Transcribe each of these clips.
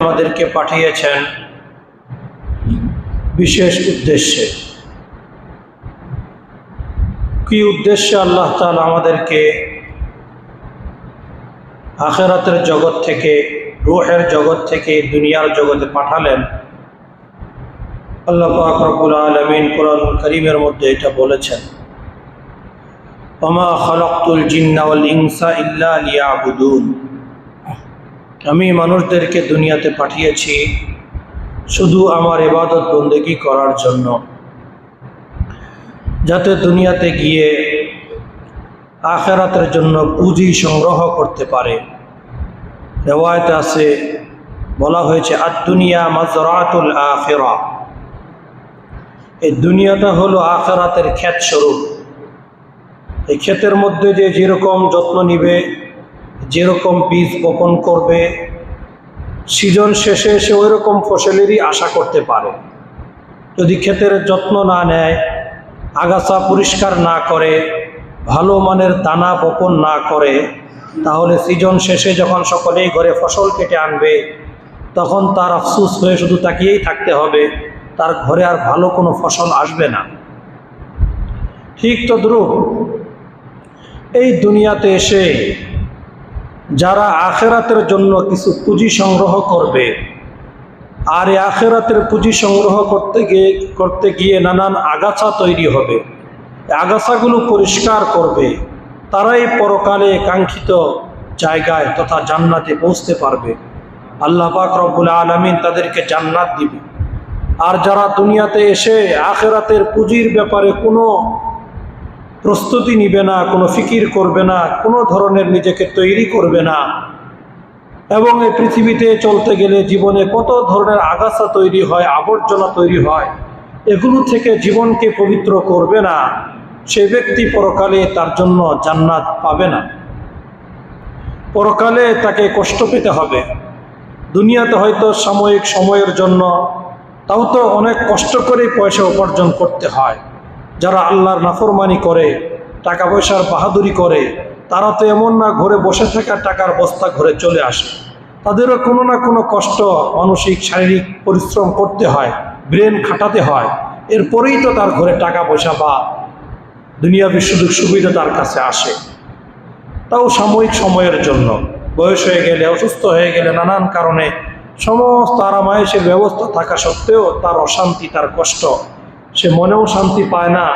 আমাদেরকে পাঠিয়েছেন বিশেষ উদ্দেশ্যে। কি উদ্দেশ্যে আল্লাহ তাআলা আমাদেরকে আখিরাতের জগৎ থেকে, রূহের জগৎ থেকে দুনিয়ার জগতে পাঠালেন, আল্লাহ পাক রব্বুল আলামিন কোরআনুল কারীমের মধ্যে এটা বলেছেন, ওমা খালাকতুল জিন্না ওয়াল ইনসা ইল্লা লিয়াবুদুন। আমি মানুষদেরকে দুনিয়াতে পাঠিয়েছি শুধু আমার ইবাদত বন্দেগী করার জন্য, যাতে দুনিয়াতে গিয়ে আখিরাতের জন্য পুঁজি সংগ্রহ করতে পারে। রিওয়ায়াতে আছে, বলা হয়েছে আদ-দুনিয়া মাজরাতুল আখিরা, এই দুনিয়াটা হলো আখিরাতের ক্ষেত স্বরূপ। এই ক্ষেতের মধ্যে যেরকম যত্ন নিবে, যেরকম বীজ বপন করবে, সিজন শেষে সে ওই রকম ফসলেরই আশা করতে পারে। যদি ক্ষেতের যত্ন না নেয়, আগাছা পরিষ্কার না করে, ভালো মানের দানা বপন না করে, তাহলে সিজন শেষে যখন সকলেই ঘরে ফসল কেটে আনবে, তখন তার আফসোস হয়ে শুধু তাকিয়েই থাকতে হবে, তার ঘরে আর ভালো কোনো ফসল আসবে না। ঠিক তদ্রূপ এই দুনিয়াতে এসে যারা আখিরাতের জন্য কিছু পুঁজি সংগ্রহ করবে, আর এই আখিরাতের পুঁজি সংগ্রহ করতে গিয়ে নানান আগাছা তৈরি হবে, আগাছাগুলো পরিষ্কার করবে, তারাই পরকালে কাঙ্ক্ষিত জায়গায় তথা জান্নাতে পৌঁছতে পারবে। আল্লাহ পাক রব্বুল আলামিন তাদেরকে জান্নাত দিবে। আর যারা দুনিয়াতে এসে আখিরাতের পুঁজির ব্যাপারে কোনো প্রস্তুতি নিবে না, কোনো ফিকির করবে না, কোনো ধরনের নিজেকে তৈরি করবে না, এবং এই পৃথিবীতে চলতে গেলে জীবনে কত ধরনের আগাছা তৈরি হয়, আবর্জনা তৈরি হয়, এগুলো থেকে জীবনকে পবিত্র করবে না, সে ব্যক্তি পরকালে তার জন্য জান্নাত পাবে না। পরকালে তাকে কষ্ট পেতে হবে। দুনিয়াতে হয়তো সাময়িক সময়ের জন্য, তাও তো অনেক কষ্ট করে পয়সা উপার্জন করতে হয়। যারা আল্লাহর নাফরমানি করে, টাকা পয়সার বাহাদুরি করে, তারা তো এমন না ঘরে বসে থাকা টাকার বস্তা ঘরে চলে আসে। তাদেরও কোনো না কোনো কষ্ট, মানসিক শারীরিক পরিশ্রম করতে হয়, ব্রেন খাটাতে হয়, এরপরেই তো তার ঘরে টাকা পয়সা বা দুনিয়াবি সুযোগ সুবিধা তার কাছে আসে। তাও সাময়িক সময়ের জন্য। বয়স হয়ে গেলে, অসুস্থ হয়ে গেলে, নানান কারণে সমস্ত আরামায়েশের ব্যবস্থা থাকা সত্ত্বেও তার অশান্তি, তার কষ্ট, সে মনেও শান্তি পায় না,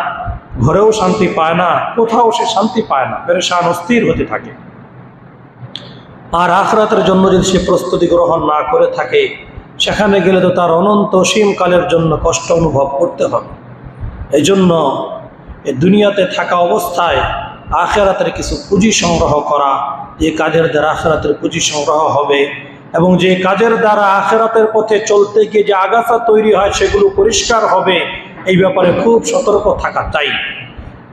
ঘরেও শান্তি পায় না, কোথাও সে শান্তি পায় না, পেরেশান অস্থির হতে থাকে। আর আখিরাতের জন্য যদি সে প্রস্তুতি গ্রহণ না করে থাকে, সেখানে গেলে তো তার অনন্ত সীমকালের জন্য কষ্ট অনুভব করতে হবে। এই জন্য এই দুনিয়াতে থাকা অবস্থায় আখিরাতের কিছু পুঁজি সংগ্রহ করা, যে কাজের দ্বারা আখিরাতের পুঁজি সংগ্রহ হবে, এবং যে কাজের দ্বারা আখিরাতের পথে চলতে গিয়ে যে আগাছা তৈরি হয় সেগুলো পরিষ্কার হবে, এই ব্যাপারে খুব সতর্ক থাকা চাই।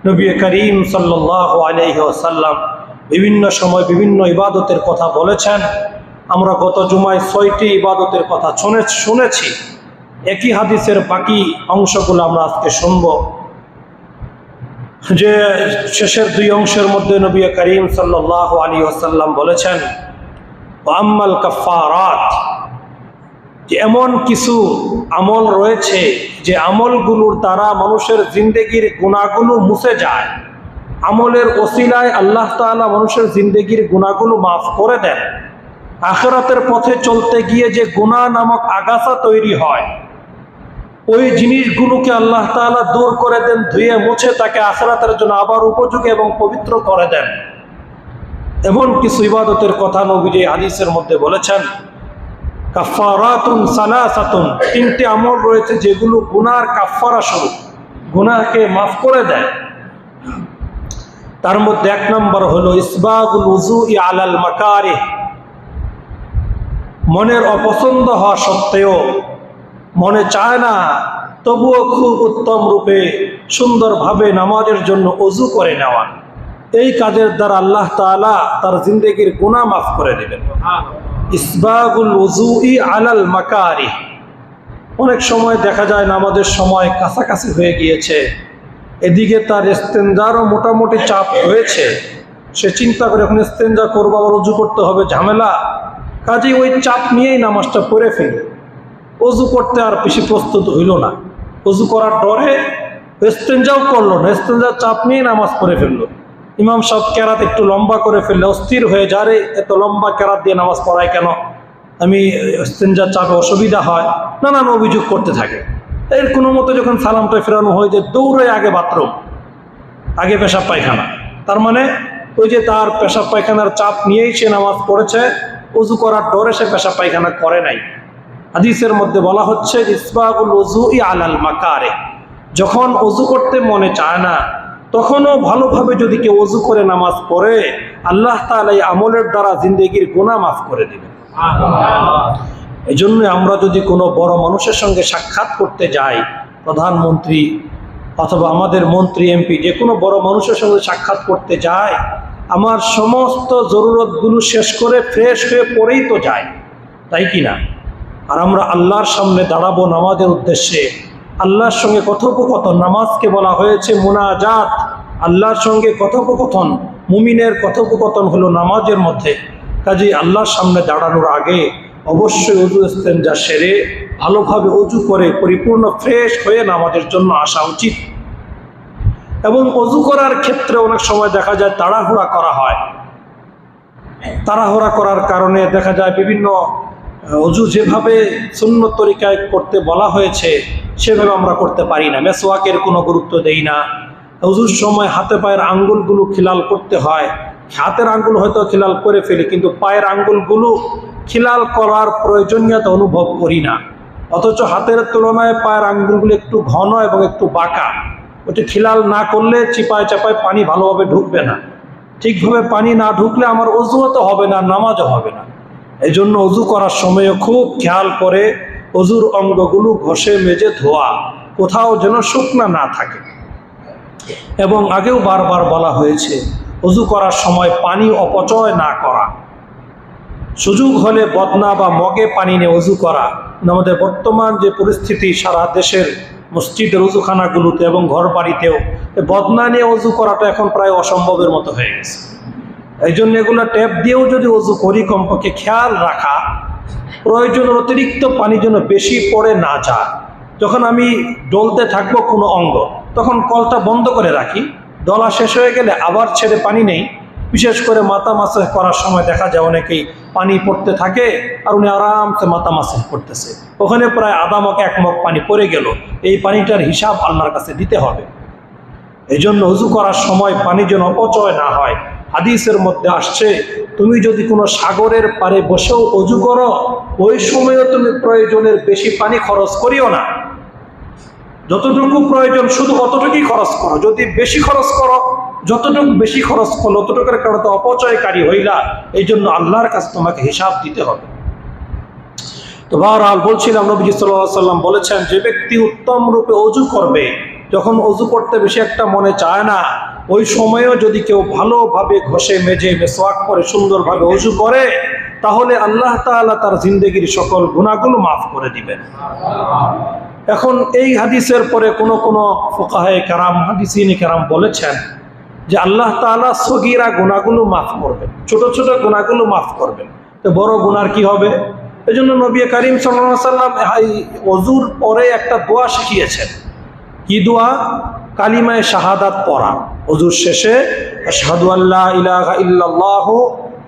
নবী করিম সাল্লাল্লাহু আলাইহি ওয়াসাল্লাম বিভিন্ন সময় বিভিন্ন ইবাদতের কথা বলেছেন। আমরা গত জুমায় 6টি ইবাদতের কথা শুনেছি। একই হাদিসের বাকি অংশগুলো আমরা আজকে শুনব। যে শেষের 2 অংশের মধ্যে নবী করিম সাল্লাল্লাহু আলাইহি ওয়াসাল্লাম বলেছেন, আম্মাল কাফারাত, যে এমন কিছু আমল রয়েছে যে আমলগুলোর দ্বারা মানুষের জিন্দেগির গুনাহগুলো মুছে যায়। আমলের ওসিলায় আল্লাহ তাআলা মানুষের জিন্দেগির গুনাহগুলো মাফ করে দেন। আখিরাতের পথে চলতে গিয়ে যে গুনাহ নামক আগাছা তৈরি হয়, ওই জিনিসগুলোকে আল্লাহ তাআলা দূর করে দেন, ধুয়ে মুছে তাকে আখিরাতের জন্য আবার উপযোগী এবং পবিত্র করে দেন। এমন কিছু ইবাদতের কথা নবীজি হাদিসের মধ্যে বলেছেন, কাফারাতুন সালাসাতুন, 3টি আমল রয়েছে যেগুলো গুনাহর কাফারা স্বরূপ, গুনাহকে মাফ করে দেয়। তার মধ্যে 1 নম্বর হলো ইসবাগুল উযুই আলাল মাকারিহ, মনের অপছন্দ হওয়া সত্ত্বেও, মনে চায় না, তবুও খুব উত্তম রূপে সুন্দরভাবে নামাজের জন্য ওযু করে নেওয়া। এই কাজের দ্বারা আল্লাহ তাআলা তার জিন্দেগির গুনাহ মাফ করে দেবেন। ইসবাগুল উযুই আলাল মাকারিহ। অনেক সময় দেখা যায় নামাজের সময় কাছাকাছি হয়ে গিয়েছে, এদিকে তার ইস্তেনজারও মোটামুটি চাপ হয়েছে, সে চিন্তা করে এখন ইস্তেনজা করবো, আবার ওযু করতে হবে, ঝামেলা, কাজেই ওই চাপ নিয়েই নামাজটা পড়ে ফেলি। অজু করতে আর বেশি প্রস্তুত হইল না, অজু করার ডরে ইস্তেঞ্জাও করলো না, ইস্তেঞ্জার চাপ নিয়ে নামাজ পড়ে ফেললো। ইমাম সাহেব কেরাত একটু লম্বা করে ফেললে অস্থির হয়ে যায়, রে এত লম্বা কেরাত দিয়ে নামাজ পড়ায় কেন, আমি ইস্তেঞ্জার চাপে অসুবিধা হয়, নানান অভিযোগ করতে থাকে। এর কোনো মতো যখন সালামটা ফেরানো হয় যে দৌড়ে আগে বাথরুম, আগে পেশাব পায়খানা, তার মানে ওই যে তার পেশাব পায়খানার চাপ নিয়েই সে নামাজ পড়েছে, অজু করার ডরে সে পেশাব পায়খানা করে নাই। হাদিসের মধ্যে বলা হচ্ছে ইসবাগুল ওযুই আলাল মাকারে, যখন অজু করতে মনে চায় না তখনও ভালোভাবে যদি কেউ অজু করে নামাজ পড়ে, আল্লাহ তাআলা এই আমলের দ্বারা জিন্দেগির গুনাহ মাফ করে দেবেন। এই জন্য আমরা যদি কোনো বড় মানুষের সঙ্গে সাক্ষাৎ করতে যাই, প্রধানমন্ত্রী অথবা আমাদের মন্ত্রী এমপি যে কোনো বড় মানুষের সঙ্গে সাক্ষাৎ করতে যায়, আমার সমস্ত জরুরতগুলো শেষ করে ফ্রেশ হয়ে পড়েই তো যায়, তাই কি না? আর আমরা আল্লাহর সামনে দাঁড়াবো নামাজের উদ্দেশ্যে, আল্লাহর সঙ্গে কথোপকথন, নামাজকে বলা হয়েছে মুনাজাত, আল্লাহর সঙ্গে কথোপকথন, মুমিনের কথোপকথন হলো নামাজের মধ্যে। কাজেই আল্লাহর সামনে দাঁড়ানোর আগে অবশ্যই অজু ইস্তেঞ্জা সেরে ভালোভাবে অজু করে পরিপূর্ণ ফ্রেশ হয়ে নামাজের জন্য আসা উচিত। এবং অজু করার ক্ষেত্রে অনেক সময় দেখা যায় তাড়াহুড়া করা হয়, তাড়াহুড়া করার কারণে দেখা যায় বিভিন্ন অজু যেভাবে সুন্নত তরিকায় করতে বলা হয়েছে সেভাবে আমরা করতে পারি না, মেসওয়াকের কোনো গুরুত্ব দেই না। অজুর সময় হাতে পায়ের আঙ্গুলগুলো খিলাল করতে হয়, হাতের আঙ্গুল হয়তো খিলাল করে ফেলি, কিন্তু পায়ের আঙ্গুলগুলো খিলাল করার প্রয়োজনীয়তা অনুভব করি না, অথচ হাতের তুলনায় পায়ের আঙ্গুলগুলো একটু ঘন এবং একটু বাঁকা, ওটা খিলাল না করলে চিপায় চাপায় পানি ভালোভাবে ঢুকবে না, ঠিকভাবে পানি না ঢুকলে আমার অজুও তো হবে না, নামাজও হবে না। এই জন্য অজু করার সময়ও খুব খেয়াল করে অজুর অঙ্গগুলো ঘষে মেজে ধোয়া, কোথাও যেন শুকনা না থাকে। এবং আগেও বারবার বলা হয়েছে অজু করার সময় পানি অপচয় না করা, সুযোগ হলে বদনা বা মগে পানি নিয়ে অজু করা। আমাদের বর্তমান যে পরিস্থিতি, সারা দেশের মসজিদের অজুখানাগুলোতে এবং ঘর বাড়িতেও বদনা নিয়ে অজু করাটা এখন প্রায় অসম্ভবের মতো হয়ে গেছে। এই জন্য এগুলো ট্যাপ দিয়েও যদি অজু করি, কমপক্ষে খেয়াল রাখা প্রয়োজনের অতিরিক্ত পানি যেন বেশি পড়ে না যায়। যখন আমি ডলতে থাকবো কোনো অঙ্গ, তখন কলটা বন্ধ করে রাখি, ডলা শেষ হয়ে গেলে আবার ছেড়ে পানি নেই। বিশেষ করে মাথা মাসাজ করার সময় দেখা যায় অনেকেই পানি পড়তে থাকে আর উনি আরামসে মাথা মাসাজ করতেছে, ওখানে প্রায় আধা মগ এক মগ পানি পড়ে গেল, এই পানিটার হিসাব আল্লাহর কাছে দিতে হবে। এই জন্য অজু করার সময় পানি যেন অপচয় না হয়। হাদিসের মধ্যে আসছে, তুমি যদি কোনো সাগরের পাড়ে বসেও অজু করো, ওই সময়ও তুমি প্রয়োজনের বেশি পানি খরচ করিও না, যতটুকু প্রয়োজন শুধু অতটুকুই খরচ করো। যদি বেশি খরচ করো, যতটুকু বেশি খরচ করো ততটুকুর কারণে তো অপচয়কারী হইলা। এই জন্য আল্লাহর কাছে তোমাকে হিসাব দিতে হবে। তো বহরহাল বলছিলাম, নবীজি সাল্লাল্লাহু আলাইহি ওয়াসাল্লাম বলেছেন, যে ব্যক্তি উত্তম রূপে অজু করবে, যখন অজু করতে বেশি একটা মনে চায় না, ওই সময়েও যদি কেউ ভালোভাবে ঘষে মেজে মেসওয়াক করে সুন্দরভাবে অজু করে, তাহলে আল্লাহ তাআলা তার জিন্দেগির সকল গুনাহগুলো মাফ করে দিবেন। এখন এই হাদিসের পরে কোনো ফুকাহে কেরাম, হাদিসিনে কেরাম বলেছেন যে আল্লাহ তাআলা সগীরা গুনাহগুলো মাফ করবেন, ছোট ছোট গুনাহগুলো মাফ করবেন, তো বড় গুনার কি হবে? এই জন্য নবী করিম সাল্লাল্লাহু আলাইহি ওয়াসাল্লাম ওযুর পরে একটা দোয়া শিখিয়েছেন। কি দোয়া? কালিমায়ে শাহাদাত পড়া ওযুর শেষে, আশহাদু আল্লা ইলাহা ইল্লাল্লাহু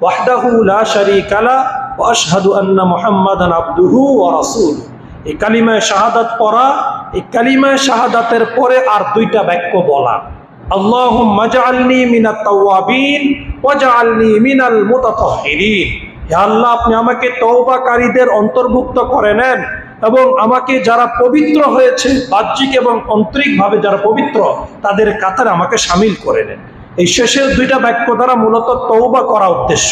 ওয়াহদাহু লা শারীকা লা ওয়া আশহাদু আন্না মুহাম্মাদান আবদুহু ওয়া রাসূলুহু। এই কালিমায়ে শাহাদাত পড়া, এই কালিমায়ে শাহাদাতের পরে আর দুইটা বাক্য বলা, আল্লাহুম্মা জাআলনি মিনাত তাওয়াবিন ওয়া জাআলনি মিনাল মুতাতাহহিরিন। হে আল্লাহ, আপনি আমাকে তওবাকারীদের অন্তর্ভুক্ত করে নেন এবং আমাকে যারা পবিত্র হয়েছে, বাহ্যিক এবং আন্তরিকভাবে যারা পবিত্র, তাদের কাতারে আমাকে শামিল করে নেন। এই শেষের দুইটা বাক্য দ্বারা মূলত তওবা করা উদ্দেশ্য,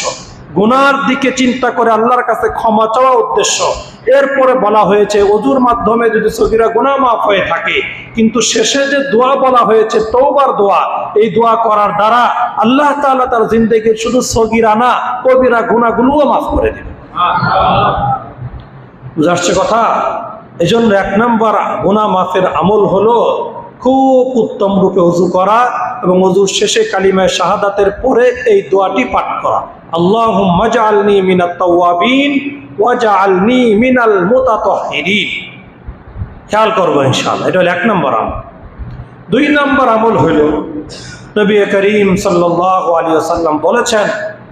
গুনার দিকে চিন্তা করে আল্লাহর কাছে ক্ষমা চাওয়া উদ্দেশ্য। এরপরে বলা হয়েছে ওযুর মাধ্যমে যদি সগীরা গুনাহ মাফ হয়ে থাকে, কিন্তু শেষে যে দোয়া বলা হয়েছে তওবার দোয়া, এই দোয়া করার দ্বারা আল্লাহ তাআলা তার জিন্দেগির শুধু সগীরা না কবিরা গুনাহগুলোও মাফ করে দেবেন। বুঝা আসছে কথা? এজন্য 1 নম্বর গুনাহ মাফের আমল হলো খুব উত্তম রূপে ওযু করা এবং ওযুর শেষে কালিমায়ে শাহাদাতের পরে এই দোয়াটি পাঠ করা, আল্লাহুম্মা জাআলনি মিনাত তাওয়াবিন ওয়া জাআলনি মিনাল মুতাতাহহিরিন। খেয়াল করবো ইনশাআল্লাহ। এটা হলো 1 নম্বর আমল। 2 নম্বর আমল হইল নবী করিম সাল্লাল্লাহু আলাইহি ওয়াসাল্লাম বলেছেন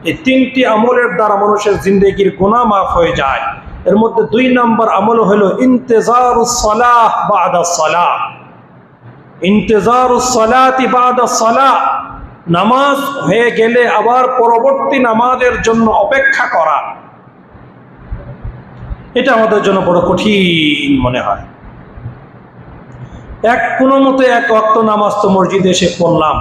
এই 3টি আমলের দ্বারা মানুষের জিন্দেগির গুনাহ মাফ হয়ে যায়। এর মধ্যে 2 নম্বর আমল হলো ইন্তেজারুস সালাহ বা'দা সালাহ। ইন্তেজারুস সালাতি বা'দা সালাহ, নামাজ হয়ে গেলে আবার পরবর্তী নামাজের জন্য অপেক্ষা করা। এটা আমাদের জন্য বড় কঠিন মনে হয়। কোনো মতে 1 ওয়াক্ত নামাজ তো মসজিদে এসে পড়লাম,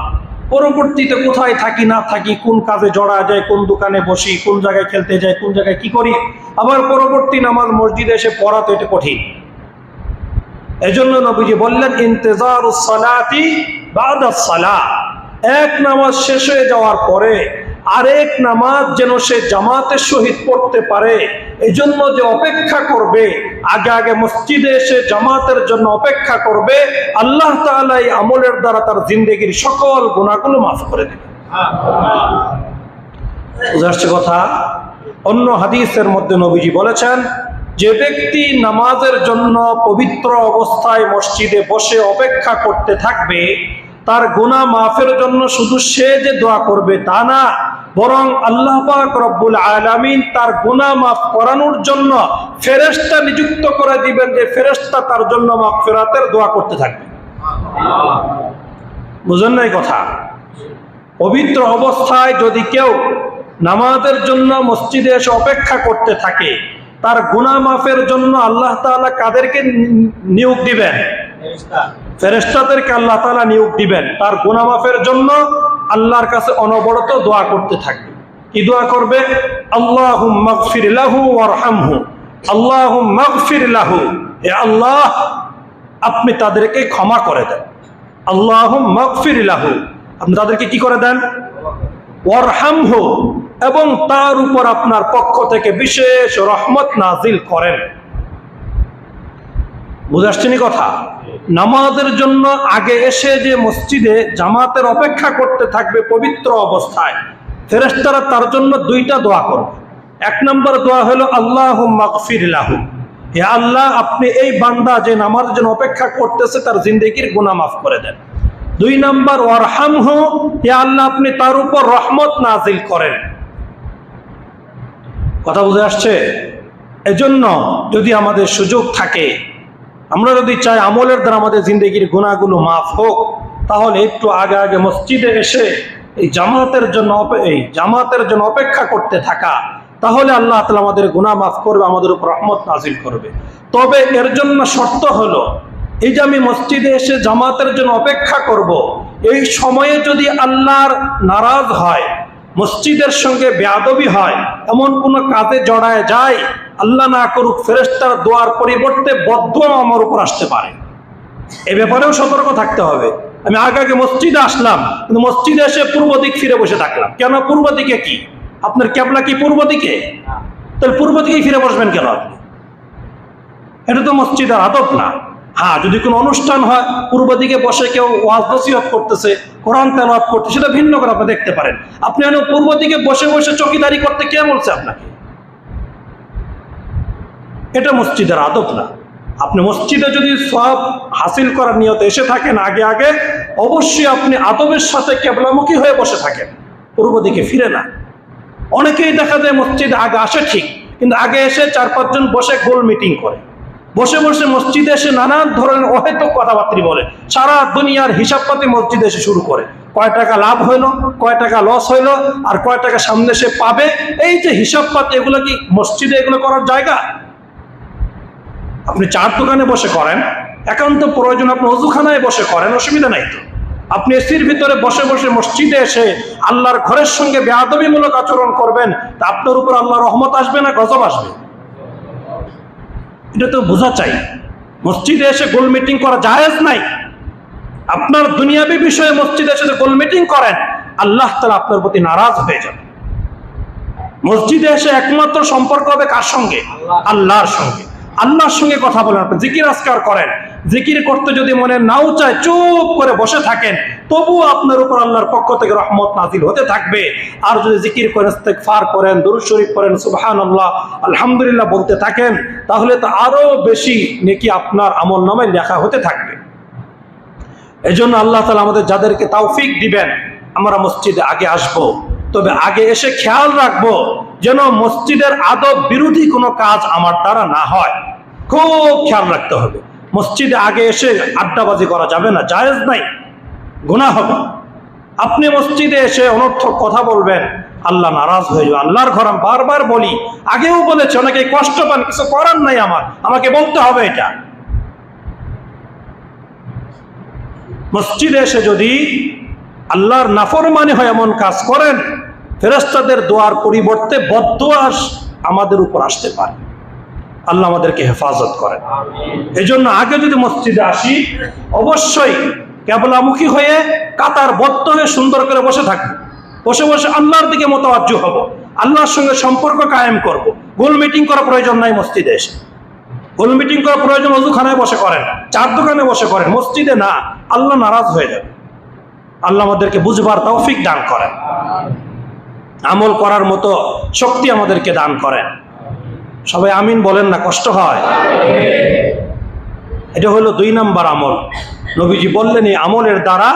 পরবর্তীতে কোথায় থাকি না থাকি, কোন কাজে জড়া যায়, কোন দোকানে বসি, কোন জায়গায় খেলতে যাই, কোন জায়গায় কি করি, আবার পরবর্তী নামাজ মসজিদে এসে পড়া তো এটা কঠিন। এজন্য নবীজি বললেন ইন্তেজারুস সালাতি বা'দা সালাহ, 1 নামাজ শেষ হয়ে যাওয়ার পরে আরেক নামাজ যেন সে জামাতের সহিত পড়তে পারে, এজন্য যে অপেক্ষা করবে, আগে আগে মসজিদে এসে জামাতের জন্য অপেক্ষা করবে, আল্লাহ তাআলা এই আমলের দ্বারা তার জিন্দেগির সকল গুনাহগুলো মাফ করে দেবে। বুঝাচ্ছে কথা? অন্য হাদিসের মধ্যে নবীজি বলেছেন যে ব্যক্তি নামাজের জন্য পবিত্র অবস্থায় মসজিদে বসে অপেক্ষা করতে থাকবে, তার গুনাহ মাফের জন্য শুধু সে যে দোয়া করবে তা না, বরং আল্লাহ পাক রব্বুল আলামিন তার গুনাহ মাফ করানোর জন্য ফেরেশতা নিযুক্ত করে দিবেন, যে ফেরেশতা তার জন্য মাগফিরাতের দোয়া করতে থাকবে। বুঝেন না এই কথা? পবিত্র অবস্থায় যদি কেউ নামাজের জন্য মসজিদে এসে অপেক্ষা করতে থাকে, তার গুনাহ মাফের জন্য আল্লাহ তাআলা কাদেরকে নিয়োগ দিবেন? ফেরেশতাদেরকে আল্লাহ তাআলা নিয়োগ দিবেন। তার গুনাহ মাফের জন্য আল্লাহর কাছে অনবরত দোয়া করতে থাকবে। কি দোয়া করবে? আল্লাহুম্মা গফির লাহু ওয়ারহামহু, আল্লাহুম্মা গফির লাহু, হে আল্লাহ আপনি তাদেরকে ক্ষমা করে দেন। আল্লাহুম্মা গফির লাহু, আপনি তাদেরকে কি করে দেন? ওয়ারহামহু, এবং তার উপর আপনার পক্ষ থেকে বিশেষ রহমত নাজিল করেন। বুঝাচ্ছেন কথা? নামাজের জন্য আগে এসে যে মসজিদে জামাতের অপেক্ষা করতে থাকবে পবিত্র অবস্থায়, ফেরেশতারা তার জন্য 2টা দোয়া করবে। 1 নম্বর দোয়া হলো আল্লাহুম্মা গফির লাহু, হে আল্লাহ আপনি এই বান্দা যে নামাজের জন্য অপেক্ষা করতেছে তার জিন্দেগির গুনাহ মাফ করে দেন। 2 নম্বর ওয়ারহামহু, হে আল্লাহ আপনি তার উপর রহমত নাজিল করেন। কথা বুঝে আসছে? এজন্য যদি আমাদের সুযোগ থাকে, আমরা যদি চাই আমলের দ্বারা আমাদের জিন্দেগির গুনাহগুলো মাফ হোক, তাহলে একটু আগে আগে মসজিদে এসে এই জামাতের জন্য অপেক্ষা করতে থাকা, তাহলে আল্লাহ তাআলা আমাদের গুনাহ মাফ করবে, আমাদের উপর রহমত নাজিল করবে। তবে এর জন্য শর্ত হলো, এই যে আমি মসজিদে এসে জামাতের জন্য অপেক্ষা করব, এই সময়ে যদি আল্লাহর নারাজ হয়, মসজিদের সঙ্গে বেয়াদবি হয়, এমন কোনো কাজে জড়ায় যায়, আল্লাহ না করুক ফেরেশতার দোয়ার পরিবর্তে বদদোয়া আমার উপর আসতে পারে। এ ব্যাপারেও সতর্ক থাকতে হবে। আমি আগে মসজিদে আসলাম, কিন্তু মসজিদে এসে পূর্ব দিক ফিরে বসে থাকলাম। কেন? পূর্ব দিকে কি আপনার কিবলা কি পূর্ব দিকে? তাহলে পূর্ব দিকেই ফিরে বসবেন কেন আপনি? এটা তো মসজিদের আদব না। হ্যাঁ, যদি কোনো অনুষ্ঠান হয়, পূর্ব দিকে বসে কেউ ওয়াজ নসিহত করতেছে, কোরআন তেলাওয়াত করতেছে, সেটা ভিন্ন করে আপনি দেখতে পারেন। আপনি পূর্ব দিকে বসে বসে চকিদারি করতে কে বলছে আপনাকে? এটা মসজিদের আদব না। আপনি মসজিদে যদি সওয়াব হাসিল করার নিয়তে এসে থাকেন, আগে আগে অবশ্যই আপনি আদবের সাথে কিবলামুখী হয়ে বসে থাকেন, পূর্ব দিকে ফিরে না। অনেকেই দেখা যায় মসজিদে আগে আসে ঠিক, কিন্তু আগে এসে 4-5 জন বসে গোল মিটিং করে, বসে বসে মসজিদে এসে নানান ধরনের অহেতুক কথাবার্তা বলে, সারা দুনিয়ার হিসাবপাতি মসজিদে এসে শুরু করে। কয় টাকা লাভ হইলো, কয় টাকা লস হইলো, আর কয় টাকা সামনে সে পাবে, এই যে হিসাবপাতি, এগুলো কি মসজিদে এগুলো করার জায়গা? আপনি চার দোকানে বসে করেন, একান্ত প্রয়োজন আপনি ওযুখানায় বসে করেন, অসুবিধা নাই তো। আপনি এসির ভিতরে বসে বসে মসজিদে এসে আল্লাহর ঘরের সঙ্গে বেয়াদবিমূলক আচরণ করবেন, তা আপনার উপর আল্লাহর রহমত আসবে না গজব আসবে? এটা তো বোঝা চাই। মসজিদে এসে গোল মিটিং করা জায়েজ নাই। আপনার দুনিয়াবী বিষয়ে মসজিদে এসে গোল মিটিং করেন, আল্লাহ তাআলা আপনার প্রতি নারাজ হয়ে যাবে। মসজিদে এসে একমাত্র সম্পর্ক হবে কার সঙ্গে? আল্লাহর সঙ্গে। আল্লাহর সঙ্গে কথা বলেন, আপনি জিকির আজকার করেন। জিকির করতে যদি মনে নাও চায়, চুপ করে বসে থাকেন, তবুও আপনার উপর আল্লাহর পক্ষ থেকে রহমত নাজিল হতে থাকবে। আর যদি জিকির করেন, ইস্তিগফার করেন, দুরূদ শরীফ পড়েন, সুবহানাল্লাহ, আলহামদুলিল্লাহ বলতে থাকেন, তাহলে তো আরো বেশি নেকি আপনার আমলনামায় লেখা হতে থাকবে। এজন্য আল্লাহ তাআলা আমাদের যাদেরকে তৌফিক দিবেন, আমরা মসজিদে আগে আসব, তবে আগে এসে খেয়াল রাখবো যেন মসজিদের আদব বিরোধী কোনো কাজ আমার দ্বারা না হয়। খুব খেয়াল রাখতে হবে। মসজিদে আগে এসে আড্ডাবাজি করা যাবে না, জায়েজ নাই, গুনাহ হবে। আপনি মসজিদে এসে অনর্থক কথা বলবেন, আল্লাহ নারাজ হয়ে যাবে। আল্লাহর ঘর আমি বারবার বলি, আগেও বলেছে, অনেকে কষ্ট পান, কিছু করার নাই, আমাকে বলতে হবে এটা। মসজিদে এসে যদি আল্লাহর নাফরমানি হয় এমন কাজ করেন, ফেরেশতাদের দোয়ার পরিবর্তে বদদোয়া আমাদের উপর আসতে পারে। আল্লাহ আমাদেরকে হেফাজত করেন। এজন্য আগে যদি মসজিদে আসি, অবশ্যই কেবলামুখী হয়ে কাতারবদ্ধ হয়ে সুন্দর করে বসে থাকবো। বসে বসে আল্লাহর দিকে মোতাওয়াজ্জু হব, আল্লাহর সঙ্গে সম্পর্ক কায়েম করব। গোল মিটিং করার প্রয়োজন নাই মসজিদে এসে। গোল মিটিং করার প্রয়োজন ওযুখানায় বসে করেন, চার দোকানে বসে করেন, মসজিদে না। আল্লাহ নারাজ হয়ে যাবে। আল্লাহ আমাদেরকে বুঝবার তৌফিক দান করেন, আমল করার মতো শক্তি আমাদেরকে দান করেন। সবাই আমিন বলেন না, কষ্ট হয়। এটা হলো 2 নম্বর আমল। নবীজি বললেন, এই আমলের দ্বারা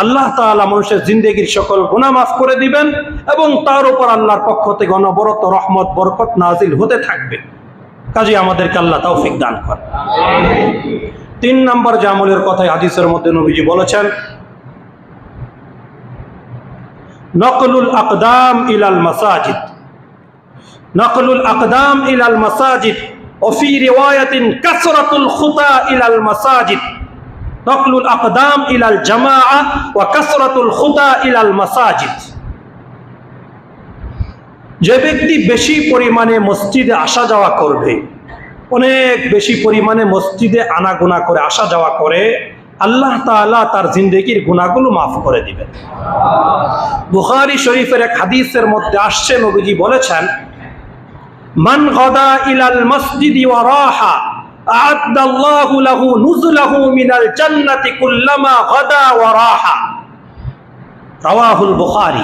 আল্লাহ তাআলা মানুষের জিন্দেগির সকল গুনাহ মাফ করে দিবেন এবং তার উপর আল্লাহর পক্ষ থেকে অনবরত রহমত বরকত নাজিল হতে থাকবে। কাজে আমাদেরকে আল্লাহ তৌফিক দান করেন। 3 নম্বর যে আমলের কথাই হাদিসের মধ্যে নবীজি বলেছেন, নকলুল আকদাম ইলাল মাসাজিদ। নকলুল আকদাম ইলাল মাসাজিদ ও ফি রিওয়ায়াতিন কাসরাতুল খুতা ইলাল মাসাজিদ। নকলুল আকদাম ইলাল জামাআ ওয়া কাসরাতুল খুতা ইলাল মাসাজিদ। যে ব্যক্তি বেশি পরিমাণে মসজিদে আসা যাওয়া করবে, অনেক বেশি পরিমাণে মসজিদে আনাগোনা করে আসা যাওয়া করে, আল্লাহ তাআলা তার জিন্দেগির গুনাহগুলো মাফ করে দিবেন। বুখারী শরীফের এক হাদিসের মধ্যে আসছে, নবীজি বলেছেন, মান গাদা ইলাল মসজিদি ওয়া রাহা আ'আদাল্লাহু লাহু নুজুলাহু মিনাল জান্নাতি কুল্লামা গাদা ওয়া রাহা। রাওয়াহুল বুখারী।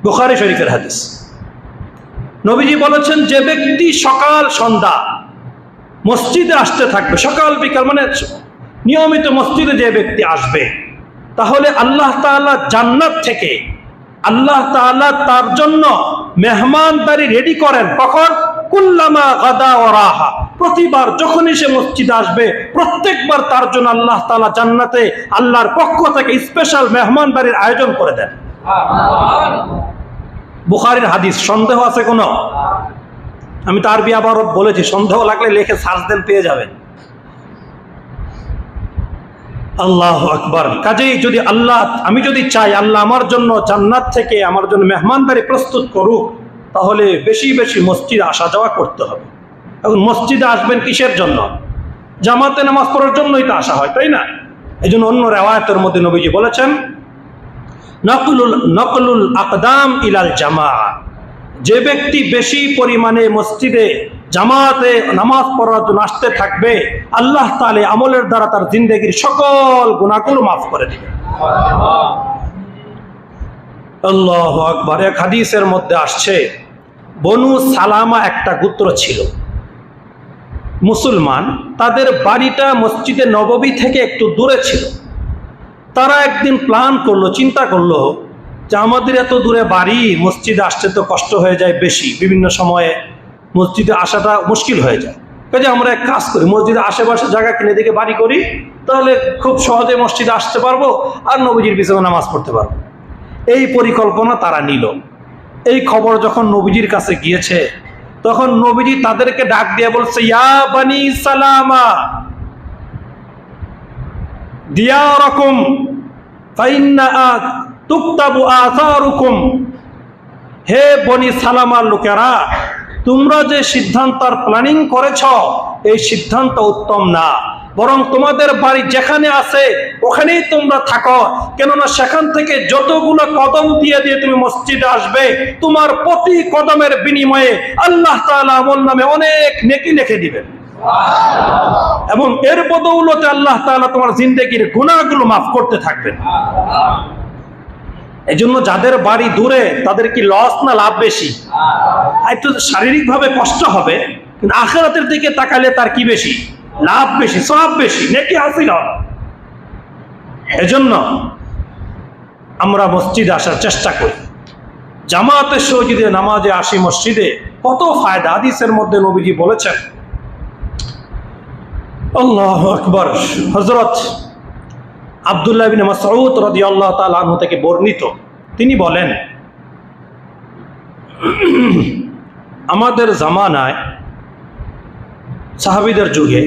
বুখারী শরীফের হাদিস। নবীজি বলেছেন, যে ব্যক্তি সকাল সন্ধ্যা মসজিদে আসতে থাকবে, সকাল বিকাল মানে নিয়মিত মসজিদে যে ব্যক্তি আসবে, তাহলে আল্লাহ তাআলা জান্নাত থেকে আল্লাহ তাআলা তার জন্য মেহমানদারি রেডি করেন। কখন? কুল্লামা গাদা ওয়া রাহা। প্রতিবার যখনই সে মসজিদে আসবে, প্রত্যেকবার তার জন্য আল্লাহ তাআলা জান্নাতে আল্লাহর পক্ষ থেকে স্পেশাল মেহমানদারির আয়োজন করে দেন। বুখারীর হাদিস। সন্দেহ আছে কোনো? আমি তো আরবি আবার বলেছি, সন্দেহ লাগলে লিখে সার্চ দেন, পেয়ে যাবেন। আল্লাহু আকবার। কাজেই যদি আমি যদি চাই আল্লাহ আমার জন্য জান্নাত থেকে আমার জন্য মেহমানদারি প্রস্তুত করুক, তাহলে বেশি বেশি মসজিদে আসা যাওয়া করতে হবে। এখন মসজিদে আসবেন কিসের জন্য? জামাতে নামাজ পড়ার জন্যই তো আসা হয়, তাই না? এই জন্য অন্য রিওয়ায়াতের মধ্যে নবীজি বলেছেন, নকলুল আকদাম ইলাল জামাআ। যে ব্যক্তি বেশি পরিমাণে মসজিদে জামাতে নামাজ পড়ার জন্য আসতে থাকবে, আল্লাহ তাআলা আমলের দ্বারা তার জিন্দেগির সকল গুনাহগুলো মাফ করে দিবেন। আল্লাহু আকবার। এক হাদিসের মধ্যে আসছে, বনু সালামা একটা গোত্র ছিল, মুসলমান। তাদের বাড়িটা মসজিদে নববী থেকে একটু দূরে ছিল। তারা একদিন প্ল্যান করলো, চিন্তা করলো যে আমাদের এত দূরে বাড়ি, মসজিদে আসতে তো কষ্ট হয়ে যায় বেশি, বিভিন্ন সময়ে মসজিদে আসাটা মুশকিল হয়ে যায়। কাজে আমরা এক কাজ করি, মসজিদে আশেপাশে জায়গা কিনে দিকে বাড়ি করি, তাহলে খুব সহজে মসজিদে আসতে পারবো আর নবীজির পিছনে নামাজ পড়তে পারবো। এই পরিকল্পনা তারা নিল। এই খবর যখন নবীজির কাছে গিয়েছে, তখন নবীজি তাদেরকে ডাক দিয়ে বলছে, ইয়া বানি সালামা দিয়ারাকুম ফাইন্না তুকতাবু আসারুকুম। হে বনি সালামার লোকেরা, তোমরা যে সিদ্ধান্ত প্ল্যানিং করেছ, এই সিদ্ধান্ত উত্তম না। বরং তোমাদের বাড়ি যেখানে আছে ওখানেই তোমরা থাকো, কেননা সেখান থেকে যতগুলো কদম দিয়ে দিয়ে তুমি মসজিদে আসবে, তোমার প্রতি কদমের বিনিময়ে আল্লাহ তাআলা আমল নামে অনেক নেকি লিখে দিবেন, এবং এর বদৌলতে আল্লাহ তাআলা তোমার জিন্দেগির গুনাহগুলো মাফ করতে থাকবেন। এই জন্য যাদের বাড়ি দূরে তাদের কি লস না লাভ বেশি? একটু শারীরিকভাবে কষ্ট হবে, কিন্তু আখিরাতের দিকে তাকালে তার কি বেশি? লাভ বেশি, সওয়াব বেশি, নেকি হাসিল হবে। এজন্য আমরা মসজিদে আসার চেষ্টা করি, জামাতের সহ যদি নামাজে আসি মসজিদে, কত ফায়দা। হাদিসের মধ্যে নবীজি বলেছেন, আল্লাহু আকবার, হযরত আব্দুল্লাহ ইবনে মাসউদ রাদিয়াল্লাহু তাআলা আনহু থেকে বর্ণিত, তিনি বলেন, আমাদের জামানায় সাহাবীদের যুগে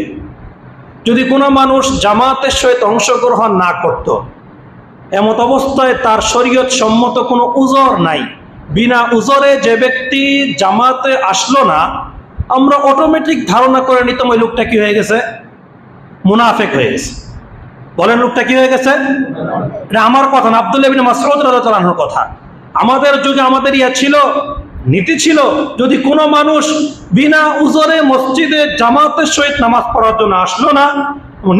যদি কোনো মানুষ জামাতের সহিত অংশগ্রহণ না করত, এমত অবস্থায় তার শরীয়ত সম্মত কোনো উজর নাই, বিনা উজরে যে ব্যক্তি জামাতে আসলো না, আমরা অটোমেটিক ধারণা করে নিতাম ওই লোকটা কি হয়ে গেছে? মুনাফিক হয়ে গেছে। বলেন, লোকটা কি হয়ে গেছে? এটা আমার কথা না, আব্দুল্লাহ ইবনে মাসউদ রাদিয়াল্লাহু আনহুর কথা। আমাদের যুগে আমাদের ছিল, নীতি ছিল, যদি কোনো মানুষ বিনা উজরে মসজিদে জামাতের সহিত নামাজ পড়ার জন্য আসলো না,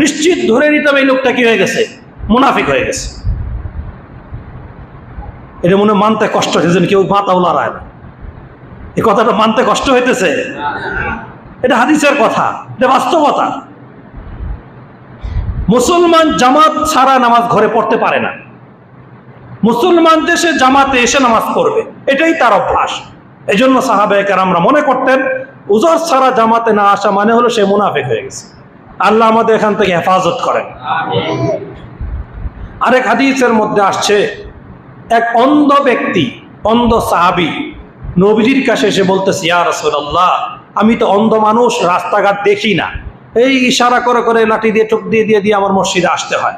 নিশ্চিত ধরে নিতাম এই লোকটা কি হয়ে গেছে? মুনাফিক হয়ে গেছে। এটা মনে মানতে কষ্ট হয়েছে, কেউ মাথা উলাড়ায় না, এই কথাটা মানতে কষ্ট হইতেছে। এটা হাদিসের কথা, এটা বাস্তবতা। মুসলমান জামাত ছাড়া নামাজ ঘরে পড়তে পারে না, মুসলমান দেশে জামাতে এসে নামাজ পড়বে, এটাই তার অভ্যাস। এই জন্য সাহাবায়ে কেরামরা মনে করতেন উজর ছাড়া জামাতে না আসা মানে হলো সে মুনাফিক হয়ে গেছে। আল্লাহ আমাদের এখান থেকে হেফাজত করেন। আরেক হাদিসের মধ্যে আসছে, এক অন্ধ ব্যক্তি, অন্ধ সাহাবী নবীজির কাছে এসে বলতেছে, ইয়া রাসূলুল্লাহ, আমি তো অন্ধ মানুষ, রাস্তাঘাট দেখি না, এই ইশারা করে করে লাঠি দিয়ে চোখ দিয়ে দিয়ে দিয়ে আমার মসজিদে আসতে হয়,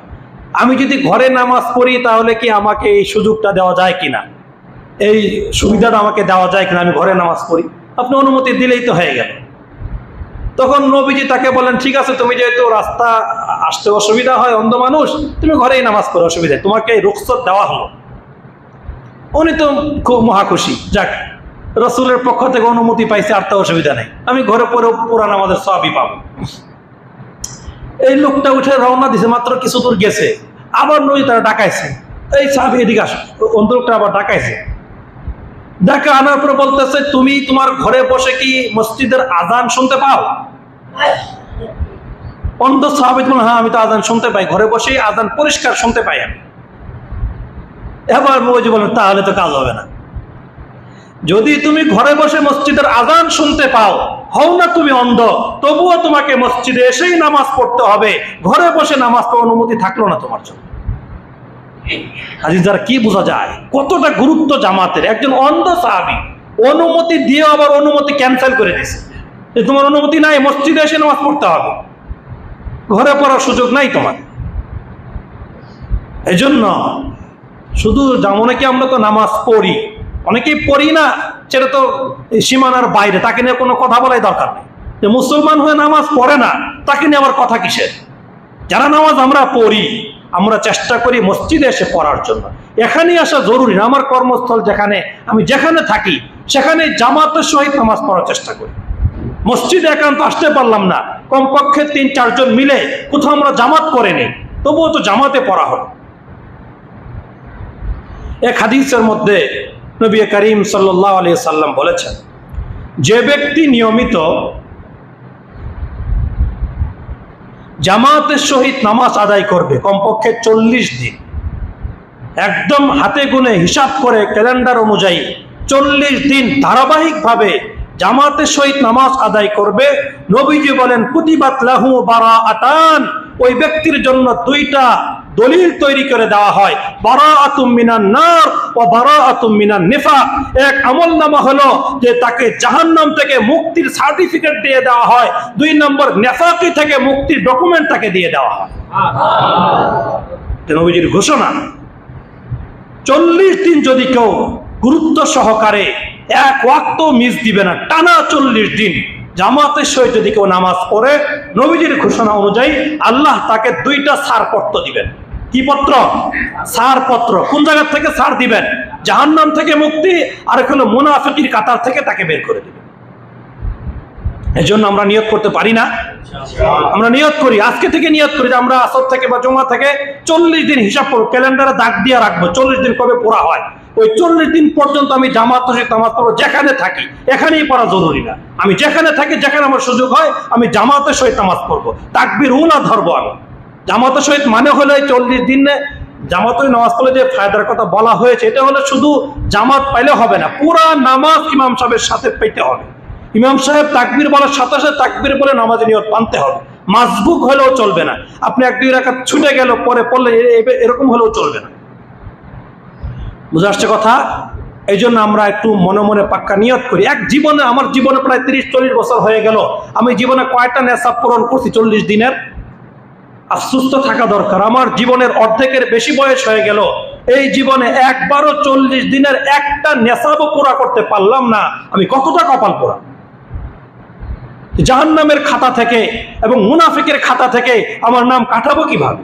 আমি যদি ঘরে নামাজ পড়ি তাহলে কি আমাকে এই সুযোগটা দেওয়া যায় কিনা, এই সুবিধাটা আমাকে দেওয়া যায় কিনা, আমি ঘরে নামাজ পড়ি, আপনি অনুমতি দিলেই তো হয়ে গেল। তখন নবীজি তাকে বলেন, ঠিক আছে, তুমি যেহেতু রাস্তা আসতে অসুবিধা হয়, অন্ধ মানুষ, তুমি ঘরেই নামাজ পড়ো, অসুবিধা, তোমাকে রুখসত দেওয়া হলো। উনি তো খুব মহাখুশি, যাক রাসূলের পক্ষ থেকে অনুমতি পাইছে, আর তো অসুবিধা নেই, আমি ঘরে পড়ে পুরা নামাজের সওয়াবই পাবো। এই লোকটা উঠে রওনা দিছে, মাত্র কিছু দূর গেছে, আবার নবী তারা ডাকাইছে, এই সাহাবী এদিকে আসো, অন্ধ লোকটা আবার ডাকাইছে, ডাকা আনার পরে বলতেছে, তুমি তোমার ঘরে বসে কি মসজিদের আজান শুনতে পাও? অন্ধ সাহাবী বলেন, হ্যাঁ আমি তো আজান শুনতে পাই, ঘরে বসেই আজান পরিষ্কার শুনতে পাই আমি। এবার নবীজি বলেন, তাহলে তো কাজ হবে না, যদি তুমি ঘরে বসে মসজিদের আজান শুনতে পাও, হও না তুমি অন্ধ, তবুও তোমাকে মসজিদে এসেই নামাজ পড়তে হবে, ঘরে বসে নামাজ পড়ার অনুমতি থাকলো না তোমার জন্য। যারা কি বোঝা যায় কতটা গুরুত্ব জামাতের। একজন অন্ধ সাহাবী অনুমতি দিয়ে আবার অনুমতি ক্যান্সেল করে দিয়েছে, যে তোমার অনুমতি নাই, মসজিদে এসে নামাজ পড়তে হবে, ঘরে পড়ার সুযোগ নাই তোমার। এই জন্য শুধু যেমন কি আমরা তো নামাজ পড়ি, অনেকেই পড়ি না, সেটা তো সীমানার বাইরে, তাকে নিয়ে কোনো কথা বলাই দরকার নেই। যে মুসলমান হয়ে নামাজ পড়ে না, তাকে নিয়ে আবার কথা কিসের? যারা নামাজ আমরা পড়ি, আমরা চেষ্টা করি মসজিদে এসে পড়ার জন্য। এখানেই আসা জরুরি না, আমার কর্মস্থল যেখানে, আমি যেখানে থাকি সেখানে জামাতের সহিত নামাজ পড়ার চেষ্টা করি। মসজিদে একান্ত আসতে পারলাম না, কমপক্ষে ৩-৪ জন মিলে কোথাও আমরা জামাত করে নেই, তবুও তো জামাতে পড়া হলো। এক হাদিসের মধ্যে নবী করিম সাল্লাল্লাহু আলাইহি সাল্লাম বলেছেন, যে ব্যক্তি নিয়মিত জামাতের সহিত নামাজ আদায় করবে কমপক্ষে 40 দিন, একদম হাতে গুনে হিসাব করে ক্যালেন্ডার অনুযায়ী 40 দিন ধারাবাহিকভাবে জামাতের সহিত নামাজ আদায় করবে, নবীজি বলেন, কুতিবাত লাহু বারাআতান, ওই ব্যক্তির জন্য 2টা দলিল তৈরি করে দেওয়া হয়, বারাআতুম মিনান নার ওয়া বারাআতুম মিনান নিফাক। এক আমলনামা হলো যে তাকে জাহান্নাম থেকে মুক্তির সার্টিফিকেট দিয়ে দেওয়া হয়, 2 নম্বর নিফাকি থেকে মুক্তির ডকুমেন্ট তাকে দিয়ে দেওয়া হয়। নবীজির ঘোষণা, 40 দিন যদি কেউ গুরুত্ব সহকারে এক ওয়াক্ত মিস দিবে না, টানা 40 দিন জামাতের সহিত যদি কেউ নামাজ পড়ে, নবীজির ঘোষণা অনুযায়ী আল্লাহ তাকে 2টা ছাড়পত্র দিবেন। কি পত্র? ছাড়পত্র। কোন জায়গা থেকে ছাড় দিবেন? জাহান্নাম থেকে মুক্তি, আর হলো মুনাফিকের কাতার থেকে তাকে বের করে দিবেন। এজন্য আমরা নিয়ত করতে পারি না? আমরা নিয়ত করি, আজকে থেকে নিয়ত করি যে আমরা আসর থেকে বা জুমা থেকে 40 দিন হিসাব করব, ক্যালেন্ডারে দাগ দিয়ে রাখবো 40 দিন কবে পড়া হয়। ওই 40 দিন পর্যন্ত আমি জামাত সহিত নামাজ পড়বো। যেখানে থাকি এখানেই পড়া জরুরি না, আমি যেখানে থাকি, যেখানে আমার সুযোগ হয় আমি জামাতের সহিত নামাজ পড়বো, তাকবীর উলা ধরবো। আমি জামাতের সহিত মানে হলো এই 40 দিনে জামাতের নামাজ পড়লে যে ফায়দার কথা বলা হয়েছে, এটা হলো শুধু জামাত পাইলে হবে না, পুরা নামাজ ইমাম সাহেবের সাথে পেতে হবে। ইমাম সাহেব তাকবীর বলার সাথে সাথে তাকবীর বলে নামাজে নিয়ত বানতে হবে। মাসবুক হলেও চলবে না, আপনি 1-2 রাকাত ছুটে গেল পরে পড়লে এরকম হলেও চলবে না। বুঝে আসছে কথা? এই জন্য আমরা একটু মনে মনে পাক্কা নিয়ত করি। আমার জীবনে প্রায় 30-40 বছর হয়ে গেল, আমি জীবনে কয়টা নেশাব পূরণ করছি 40 দিনের? আর সুস্থ থাকা দরকার। আমার জীবনের অর্ধেকের বেশি বয়স হয়ে গেল, এই জীবনে একবারও 40 দিনের একটা নেশাবও পুরা করতে পারলাম না। আমি কতটা কপাল পোড়া! জাহান্নামের খাতা থেকে এবং মুনাফিকের খাতা থেকে আমার নাম কাটাবো কিভাবে?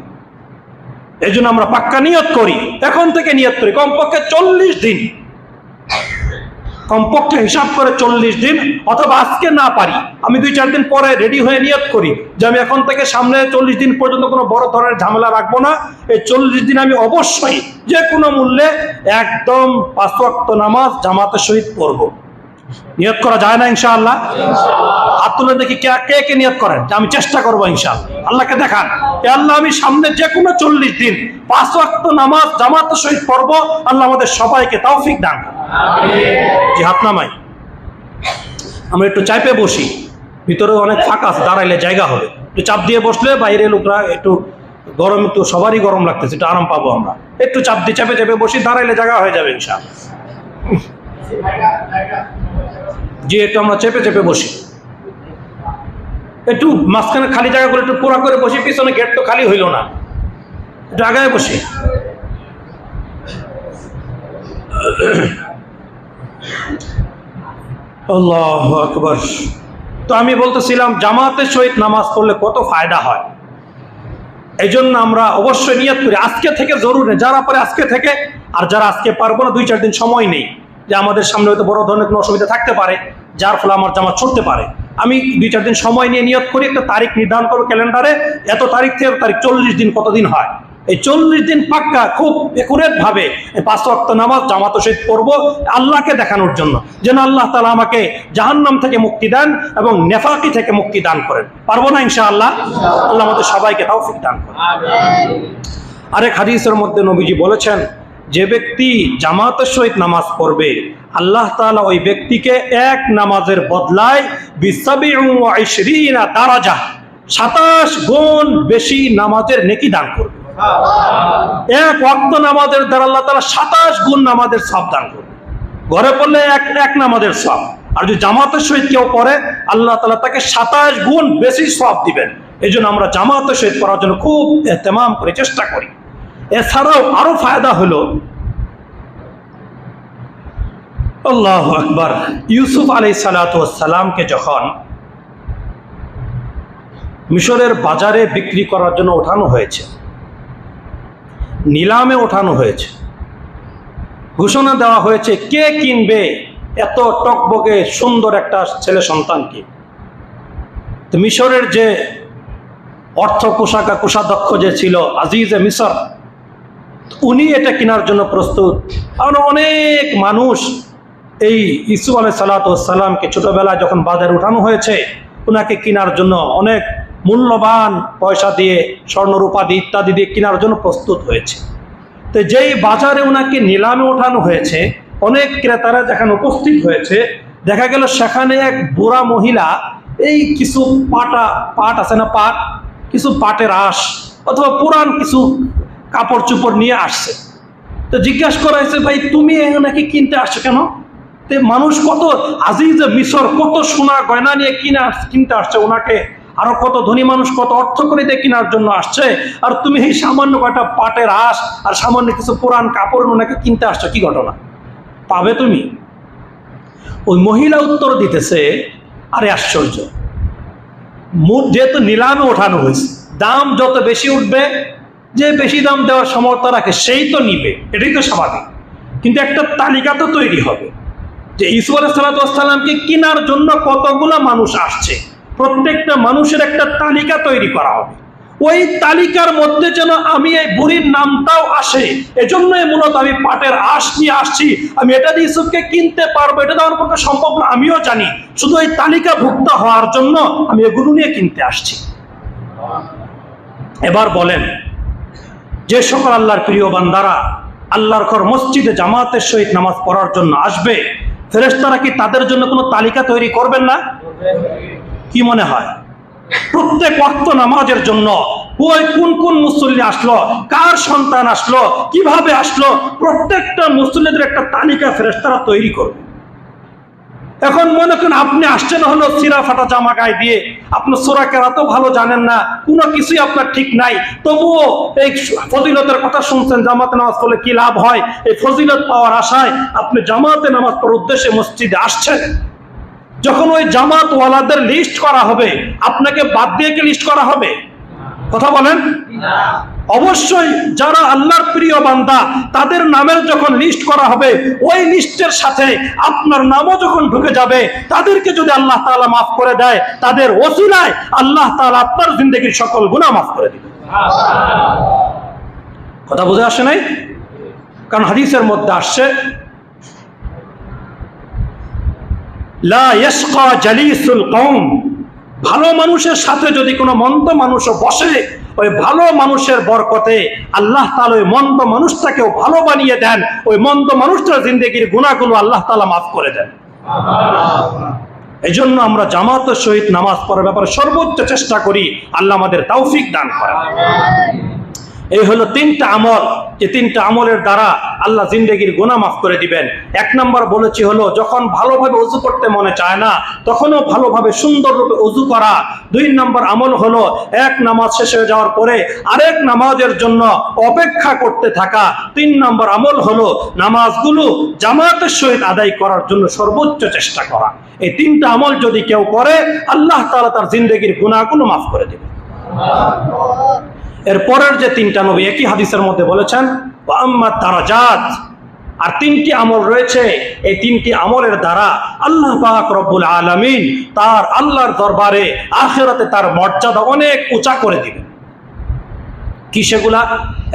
এই জন্য আমরা পাক্কা নিয়ত করি, এখন থেকে নিয়ত করি কমপক্ষে 40 দিন, কমপক্ষে হিসাব করে 40 দিন, অথবা আজকে না পারি আমি 2-4 দিন পরে রেডি হয়ে নিয়ত করি যে আমি এখন থেকে সামনে 40 দিন পর্যন্ত কোনো বড় ধরনের ঝামেলা রাখবো না। এই 40 দিন আমি অবশ্যই যে কোনো মূল্যে একদম 5 ওয়াক্ত নামাজ জামাতের সহিত পড়বো। নিয়ত করা যায় না ইনশাআল্লাহ? হাত তুলে দেখি কে কে নিয়ত করেন যে আমি চেষ্টা করবো ইনশাআল্লাহ। আল্লাহকে দেখান, আল্লাহ আমি সামনে যে কোনো 40 দিন 5 ওয়াক্ত নামাজ জামাতের সহিত পড়বো। আল্লাহ আমাদের সবাইকে তৌফিক দান করুন। জি, হাত নামাই। আমরা একটু চাপে বসি, ভিতরে অনেক ফাঁকা আছে, দাঁড়াইলে জায়গা হবে। একটু চাপ দিয়ে বসলে বাইরে লোকরা একটু গরম, একটু সবারই গরম লাগতেছে, একটু আরাম পাবো আমরা। একটু চাপ দিয়ে চাপে চাপে বসি, দাঁড়াইলে জায়গা হয়ে যাবে ইনশাআল্লাহ। জি, একটু আমরা চেপে চেপে বসি, একটু মাঝখানে খালি জায়গা করে একটু পুরা করে বসি, পিছনে গেট তো খালি হইল না, একটু আগায় বসি। আল্লাহু আকবার। তো আমি বলতেছিলাম জামাতের সহিত নামাজ পড়লে কত ফায়দা হয়, এই জন্য আমরা অবশ্যই নিয়ত করি আজকে থেকে। জরুরি যারা পারে আজকে থেকে, আর যারা আজকে পারবো না 2-4 দিন সময় নেই, যে আমাদের সামনে হয়তো বড় ধরনের কোনো অসুবিধা থাকতে পারে যার ফলে আমার জামাত ছুটতে পারে, আমি 2-4 দিন সময় নিয়ে নিয়ত করি, একটা তারিখ নির্ধারণ করবো ক্যালেন্ডারে, এত তারিখ থেকে তারিখ 40 দিন কতদিন হয়, এই 40 দিন পাক্কা খুব একুরেট ভাবে 5 ওয়াক্ত নামাজ জামাতের সহিত পড়বো, আল্লাহকে দেখানোর জন্য যেন আল্লাহ তাআলা আমাকে জাহান্নাম থেকে মুক্তি দেন এবং নেফাকি থেকে মুক্তি দান করেন। পারবো না ইনশাআল্লাহ? আল্লাহ আমাদের সবাইকে তৌফিক দান করেন। আরেক হাদিসের মধ্যে নবীজি বলেছেন, যে ব্যক্তি জামাতের সহিত নামাজ পড়বে আল্লাহ তাআলা ওই ব্যক্তিকে এক নামাজের বদলায় 27 দারাজা 27 গুণ বেশি নামাজের নেকি দান করবে। এক ওয়াক্ত নামাজের দ্বারা আল্লাহ তাআলা 27 গুণ নামাজের সওয়াব দান করবে। ঘরে পড়লে এক নামাজের সওয়াব, আর যদি জামাতের সহিত কেউ পড়ে আল্লাহ তাআলা তাকে 27 গুণ বেশি সওয়াব দিবেন। এই জন্য আমরা জামাতের সহিত পড়ার জন্য খুব ইহতেমাম করে চেষ্টা করি। এছাড়াও আরো ফায়দা হলো, আল্লাহু আকবার, ইউসুফ আলাইহিস সালাতু ওয়াস সালামকে যখন মিশরের বাজারে বিক্রি করার জন্য ওঠানো হয়েছে, নিলামে ওঠানো হয়েছে, ঘোষণা দেওয়া হয়েছে কে কিনবে এত টকবকে সুন্দর একটা ছেলে সন্তানকে। তো মিশরের যে অর্থ কোষাধ্যক্ষ যে ছিল আজিজে মিশর, উনি এটা কেনার জন্য প্রস্তুত। কারণ অনেক মানুষ এই ইউসুফ আলাইহিস সালাতু ওয়াস সালামকে ছোটবেলায় যখন বাজারে উঠানো হয়েছে, ওনাকে কেনার জন্য অনেক মূল্যবান পয়সা দিয়ে, স্বর্ণরূপা দিয়ে ইত্যাদি দিয়ে কেনার জন্য প্রস্তুত হয়েছে। তো যেই বাজারে ওনাকে নিলামে ওঠানো হয়েছে, অনেক ক্রেতারা যেখানে উপস্থিত হয়েছে, দেখা গেল সেখানে এক বুড়া মহিলা এই কিছু পাট আছে না, কিছু পাটের আঁশ অথবা পুরান কিছু কাপড় চোপড় নিয়ে আসছে। তো জিজ্ঞাসা করা হয়েছে, ভাই তুমি নাকি কিনতে আসছো কেন? তো মানুষ কত আজিজে মিশর কত সোনা গয়না নিয়ে কিনতে আসছে, ওনাকে আরো কত ধনী মানুষ কত অর্থ করে দিয়ে কেনার জন্য আসছে, আর তুমি এই সামান্য কয়টা পাটের আঁশ আর সামান্য কিছু পুরান কাপড় ওনাকে কিনতে আসছো, কি ঘটনা পাবে তুমি? ওই মহিলা উত্তর দিতেছে, আরে আশ্চর্য, যেহেতু নিলামে ওঠানো হয়েছে, দাম যত বেশি উঠবে, যে বেশি দাম দেওয়ার সমর্থ রাখে সেই তো নিবে, এটাই তো স্বাভাবিক। কিন্তু একটা তালিকা তো তৈরি হবে যে ইসুফ আলাইহিসসালামকে কেনার জন্য কতগুলো মানুষ আসছে, প্রত্যেকটা মানুষের একটা তালিকা তৈরি করা হবে। ওই তালিকার মধ্যে যেন আমি এই বুড়ির নামটাও আসে, এজন্যই মূলত আমি পাটের আঁশ নিয়ে আসছি। আমি এটা দিয়ে ইউসুফকে কিনতে পারবো, এটা তো আমার পক্ষে সম্ভব না, আমিও জানি। শুধু এই তালিকাভুক্ত হওয়ার জন্য আমি এগুলো নিয়ে কিনতে আসছি। এবার বলেন, যে সকল আল্লাহর প্রিয় বান্দারা আল্লাহর ঘর মসজিদে জামাতের সহিত নামাজ পড়ার জন্য আসবে, ফেরেশতারা কি তাদের জন্য কোনো তালিকা তৈরি করবেন না? কি মনে হয়? প্রত্যেক ওয়াক্ত নামাজের জন্য ওই কোন কোন মুসল্লি আসলো, কার সন্তান আসলো, কিভাবে আসলো, প্রত্যেকটা মুসল্লিদের একটা তালিকা ফেরেশতারা তৈরি করবে। এখন মনে করেন আপনি আসছেন হলো সিরা ফাটা জামা গায়ে দিয়ে, আপনি সূরা কেরাতও ভালো জানেন না, কোনো কিছুই আপনার ঠিক নাই, তবুও এই ফজিলতের কথা শুনছেন, জামাতে নামাজ পড়লে কি লাভ হয়, এই ফজিলত পাওয়ার আশায় আপনি জামাতে নামাজ পড়ার উদ্দেশ্যে মসজিদে আসছেন। যখন ওই জামাতওয়ালাদের লিস্ট করা হবে, আপনাকে বাদ দিয়ে কি লিস্ট করা হবে? কথা বলেন। অবশ্যই যারা আল্লাহর প্রিয় বান্দা তাদের নামের যখন লিস্ট করা হবে, ওই লিস্টের সাথে আপনার নামও যখন ঢুকে যাবে, তাদেরকে যদি আল্লাহ তাআলা মাফ করে দেয়, তাদের ওসিলায় আল্লাহ তাআলা আপনার জিন্দেগীর সকল গুনাহ মাফ করে দিবেন। কথা বুঝে আসে নাই? কারণ হাদিসের মধ্যে আসছে, লা ইয়াশকা জালিসুল কওম, ভালো মানুষের সাথে যদি কোনো মন্দ মানুষও বসে, ওই ভালো মানুষের বরকতে আল্লাহ তাআলা ওই মন্দ মানুষটাকেও ভালো বানিয়ে দেন, ওই মন্দ মানুষটার জিন্দেগির গুনাহগুলো আল্লাহ তাআলা মাফ করে দেন। এই জন্য আমরা জামাতের সহিত নামাজ পড়ার ব্যাপারে সর্বোচ্চ চেষ্টা করি, আল্লাহ আমাদের তৌফিক দান করেন। এই হলো তিনটা আমল, যে তিনটা আমলের দ্বারা আল্লাহ জিন্দেগির গুনাহ মাফ করে দিবেন। এক নম্বর বলেছি হলো, যখন ভালোভাবে ওযু করতে মনে চায় না, তখনও ভালোভাবে সুন্দর রূপে ওযু করা। দুই নম্বর আমল হলো, এক নামাজ শেষ হয়ে যাওয়ার পরে আরেক নামাজের জন্য অপেক্ষা করতে থাকা। তিন নম্বর আমল হলো, নামাজগুলো জামাতের সহিত আদায় করার জন্য সর্বোচ্চ চেষ্টা করা। এই তিনটা আমল যদি কেউ করে, আল্লাহ তাআলা তার জিন্দেগির গুনাহগুলো মাফ করে দিবেন। এর পরের যে তিনটা নবী একই হাদিসের মধ্যে বলেছেন, ওয়া আম্মা দারাজাত, আর তিনটি আমল রয়েছে, এই তিনটি আমলের দ্বারা আল্লাহ পাক রব্বুল আলামিন তার আল্লাহর দরবারে আখিরাতে তার মর্যাদা অনেক উঁচা করে দিবেন। কি সেগুলা?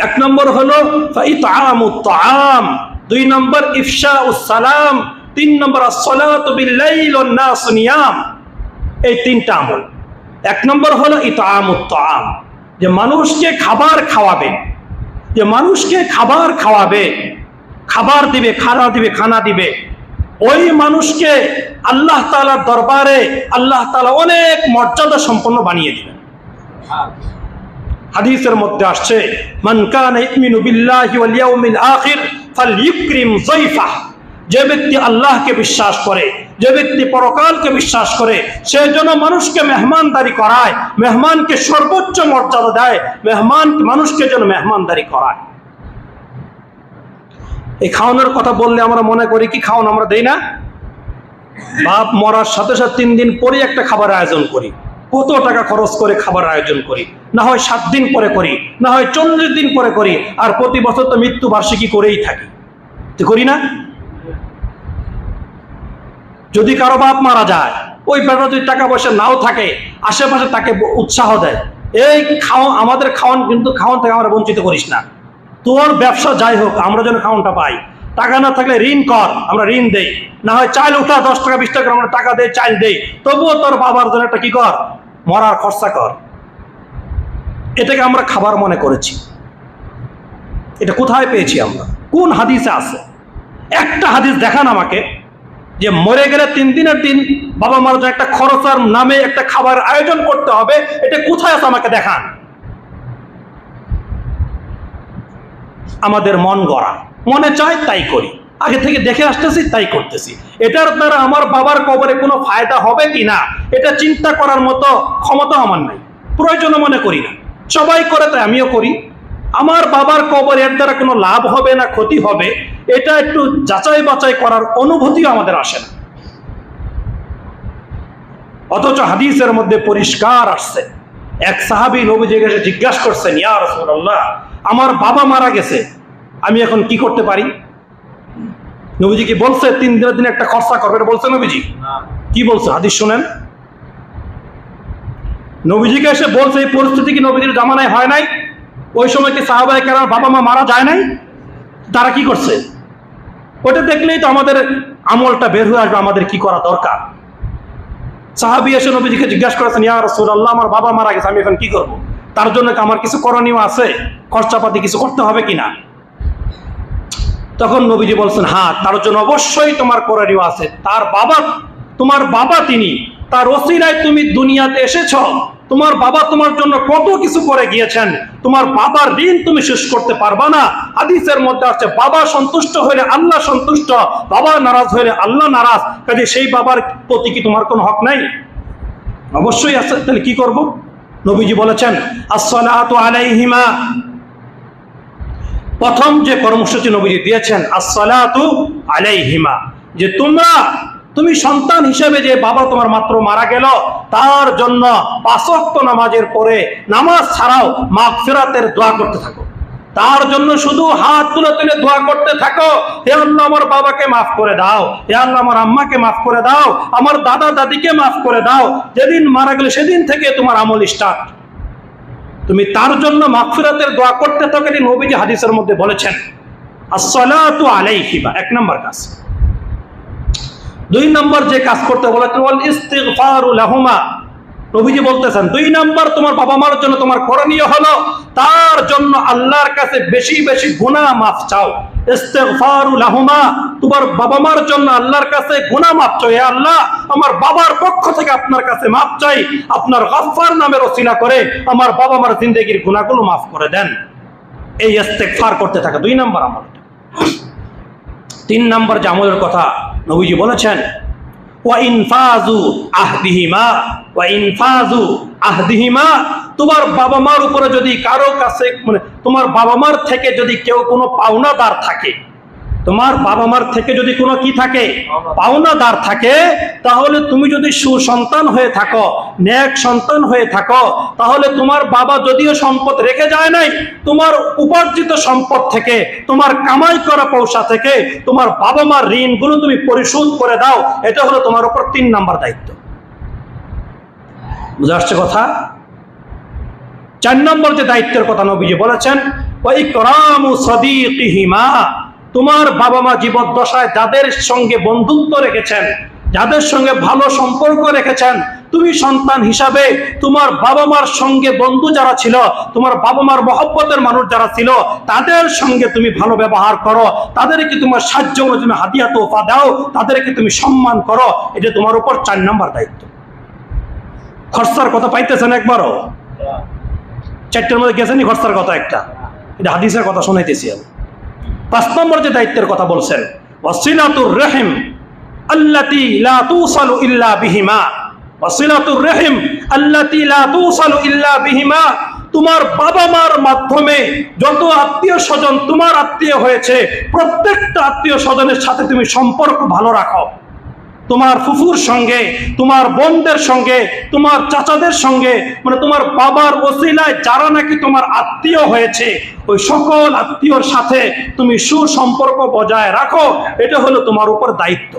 এক নম্বর হলো ফাইতআমুত তাআম, দুই নম্বর ইফশাউস সালাম, তিন নম্বর as-সালাতু বিল-লাইল ওয়ান-নাস নিয়াম। এই তিনটা আমল। এক নম্বর হলো ইতআমুত তাআম, যে মানুষকে খাবার খাওয়াবে, যে মানুষকে খাবার খাওয়াবে, খাবার দিবে, খানা দিবে, ওই মানুষকে আল্লাহ তাআলার দরবারে আল্লাহ তাআলা অনেক মর্যাদা সম্পন্ন বানিয়ে দিবেন। হাদিসের মধ্যে আসছে, মান কানা ইউমিনু বিল্লাহি ওয়াল ইয়াউমিল আখির ফালইউকরিম যায়ফাহ, যে ব্যক্তি আল্লাহকে বিশ্বাস করে, যে ব্যক্তি পরকালকে বিশ্বাস করে, সে যেন মানুষকে মেহমানদারি করায়, মেহমানকে সর্বোচ্চ মর্যাদা দেয়, মানুষকে যেন মেহমানদারি করায়। এই খাওয়ানোর কথা বললে আমরা মনে করি কি খাওয়ানো আমরা দেই না? বাপ মরার সাথে সাথে 3 দিন পরে একটা খাবারের আয়োজন করি, কত টাকা খরচ করে খাবার আয়োজন করি, না হয় 7 দিন পরে করি, না হয় 40 দিন পরে করি, আর প্রতি বছর তো মৃত্যু বার্ষিকী করেই থাকি, করি না? যদি কারো বাপ মারা যায়, ওই বেটা যদি টাকা পয়সা নাও থাকে, আশেপাশে তাকে উৎসাহ দেয়, এই খাওয়া, আমাদের খাওয়ান, কিন্তু খাওয়ান থেকে আমরা বঞ্চিত করিস না, তোর ব্যবসা যাই হোক আমরা যেন খাওয়ানটা পাই, টাকা না থাকলে ঋণ কর, আমরা ঋণ দেই, না হয় চাল উঠা 10 টাকা 20 টাকা আমরা টাকা দেই, চাল দেই, তবুও তোর বাবার জন্য একটা কি কর, মরার খরচা কর। এটাকে আমরা খাবার মনে করেছি। এটা কোথায় পেয়েছি আমরা? কোন হাদিসে আছে? একটা হাদিস দেখান আমাকে যে মরে গেলে 3 দিনের দিন বাবা মার জন্য একটা খরচার নামে একটা খাবার আয়োজন করতে হবে, এটা কোথায় আছে আমাকে দেখান। আমাদের মন গড়া, মনে চায় তাই করি, আগে থেকে দেখে আসতেছি তাই করতেছি। এটার দ্বারা আমার বাবার কবরে কোনো ফায়দা হবে কি না, এটা চিন্তা করার মতো ক্ষমতা আমার নাই, প্রয়োজনও মনে করি না। সবাই করে তাই আমিও করি। আমার বাবার কবরে এর দ্বারা কোনো লাভ হবে না ক্ষতি হবে, এটা একটু যাচাই বাছাই করার অনুভূতিও আমাদের আসে না। অথচ হাদিসের মধ্যে পরিষ্কার আসছে, এক সাহাবী নবীজিকে এসে জিজ্ঞাসা করছেন, ইয়া রাসূলুল্লাহ, আমার বাবা মারা গেছে, আমি এখন কি করতে পারি? নবীজি কি বলছে 3 দিনের দিন একটা খরচা করবে? এটা বলছে নবীজি? কি বলছে? হাদিস শুনেন। নবীজিকে এসে বলছে, এই পরিস্থিতি কি নবীজির জামানায় হয় নাই? ওই সময় কি সাহাবায়ে কেরাম বাবা মা মারা যায় নাই? তারা কি করছে? ওটা দেখলেই তো আমাদের আমলটা বের হয়ে আসবে, আমাদের কি করা দরকার। সাহাবী এসে নবীজিকে জিজ্ঞাসা করেছেন, ইয়া রাসূলুল্লাহ, আমার বাবা মারা গেছে, আমি এখন কি করব? তার জন্য কি আমার কিছু করণীয় আছে? খরচাপাতি কিছু করতে হবে কিনা? তখন নবীজি বলছেন, হ্যাঁ, তার জন্য অবশ্যই তোমার করণীয় আছে। তোমার বাবা তিনি, তার ওসিলায় তুমি দুনিয়াতে এসেছো। তোমার বাবা তোমার জন্য কত কিছু করে গিয়েছেন, তোমার বাবার ঋণ তুমি শেষ করতে পারবা না। হাদিসের মধ্যে আছে, বাবা সন্তুষ্ট হলে আল্লাহ সন্তুষ্ট, বাবা নারাজ হলে আল্লাহ নারাজ। কাজে সেই বাবার প্রতি কি তোমার কোনো হক নাই? অবশ্যই আছে। তাহলে কি করব? নবীজি বলেছেন, আসসালাতু আলাইহিমা। প্রথম যে কর্মসূচি নবীজি দিয়েছেন, আসসালাতু আলাইহিমা, যে তুমি সন্তান হিসেবে যে বাবা তোমার মাত্র মারা গেল, তার জন্য 5 ওয়াক্ত নামাজের পরে নামাজ ছাড়াও মাগফিরাতের দোয়া করতে থাকো। তার জন্য শুধু হাত তুলে তুলে দোয়া করতে থাকো, হে আল্লাহ আমার বাবাকে মাফ করে দাও, হে আল্লাহ আমার আম্মাকে মাফ করে দাও, আমার দাদা দাদিকে মাফ করে দাও। যেদিন মারা গেলে সেদিন থেকে তোমার আমল স্টার্ট। তুমি তার জন্য মাগফিরাতের দোয়া করতে থাকো। নবীজি হাদিসের মধ্যে বলেছেন, আসসালাতু আলাইহিমা, 1 নম্বর কাজ। 2 নম্বর যে কাজ করতে বলেছেন, ওয়াল ইস্তিগফারু লাহুমা। নবীজি বলতেছেন, 2 নম্বর তোমার বাবা মার জন্য তোমার করণীয় হলো তার জন্য আল্লাহর কাছে বেশি বেশি গুনাহ মাফ চাও। ইস্তিগফারু লাহুমা, তোমার বাবা মার জন্য আল্লাহর কাছে গুনাহ মাফ চাও। হে আল্লাহ, আমার বাবার পক্ষ থেকে আপনার কাছে মাফ চাই, আপনার গফফার নামের ওসিলা করে আমার বাবা মার জিন্দেগির গুনাহগুলো মাফ করে দেন। এই ইস্তিগফার করতে থাকা 2 নম্বর আমল। 3 নম্বর যে আমলের কথা নবীজি বলেছেন, ওয়া ইনফাজু আহদিহিমা, ওয়া ইনফাজু আহদিহিমা। তোমার বাবা মার উপরে যদি কারো কাছে তোমার বাবা মার থেকে যদি কেউ কোনো পাওনাদার থাকে, তোমার বাবা মার থেকে যদি কোনো কি থাকে, পাওনাদার থাকে, তাহলে তুমি যদি সুসন্তান হয়ে থাকো, নেক সন্তান হয়ে থাকো, তাহলে তোমার বাবা যদিও সম্পদ রেখে যায় নাই, তোমার উপার্জিত সম্পদ থেকে, তোমার কামাই করা পয়সা থেকে তোমার বাবা মার ঋণগুলো তুমি পরিশোধ করে দাও। এটা হলো তোমার উপর 3 নম্বর দায়িত্ব। বুঝা আসছে কথা? 4 নম্বর যে দায়িত্বের কথা নবীজি বলেছেন, ওয়া ইকরামু সাদিকিহিমা। তোমার বাবা মা জীবদ্দশায় যাদের সঙ্গে বন্ধুত্ব রেখেছেন, যাদের সঙ্গে ভালো সম্পর্ক রেখেছেন, তুমি সন্তান হিসাবে তোমার বাবা মার সঙ্গে বন্ধু যারা ছিল, তোমার বাবা মার মহব্বতের মানুষ যারা ছিল, তাদের সঙ্গে তুমি ভালো ব্যবহার করো, তাদেরকে তোমার সাহায্য অনুযায়ী হাদিয়া তোফা দাও, তাদেরকে তুমি সম্মান করো। এটা তোমার উপর 4 নম্বর দায়িত্ব। খরচার কথা পাইতেছেন একবারও? 4টার মধ্যে গেছেনি খরচার কথা একটা? এটা হাদিসের কথা শোনাইতেছি আমি। 5 নম্বর যে দায়িত্বের কথা বলছেন, ওয়াসিলাতুর রহিম আল্লাতী লা তুসালু ইল্লা বিহিমা। ওয়াসিলাতুর রহিম আল্লাতী লা তুসালু ইল্লা বিহিমা। তোমার বাবা মার মাধ্যমে যত আত্মীয় স্বজন তোমার আত্মীয় হয়েছে, প্রত্যেকটা আত্মীয় স্বজনের সাথে তুমি সম্পর্ক ভালো রাখো। তোমার ফুফুর সঙ্গে, তোমার বোনদের সঙ্গে, তোমার চাচাদের সঙ্গে, তোমার বাবার ওসিলায় যারা নাকি তোমার আত্মীয় হয়েছে, ওই সকল আত্মীয়র সাথে তুমি সুসম্পর্ক বজায় রাখো। এটা হলো তোমার উপর দায়িত্ব।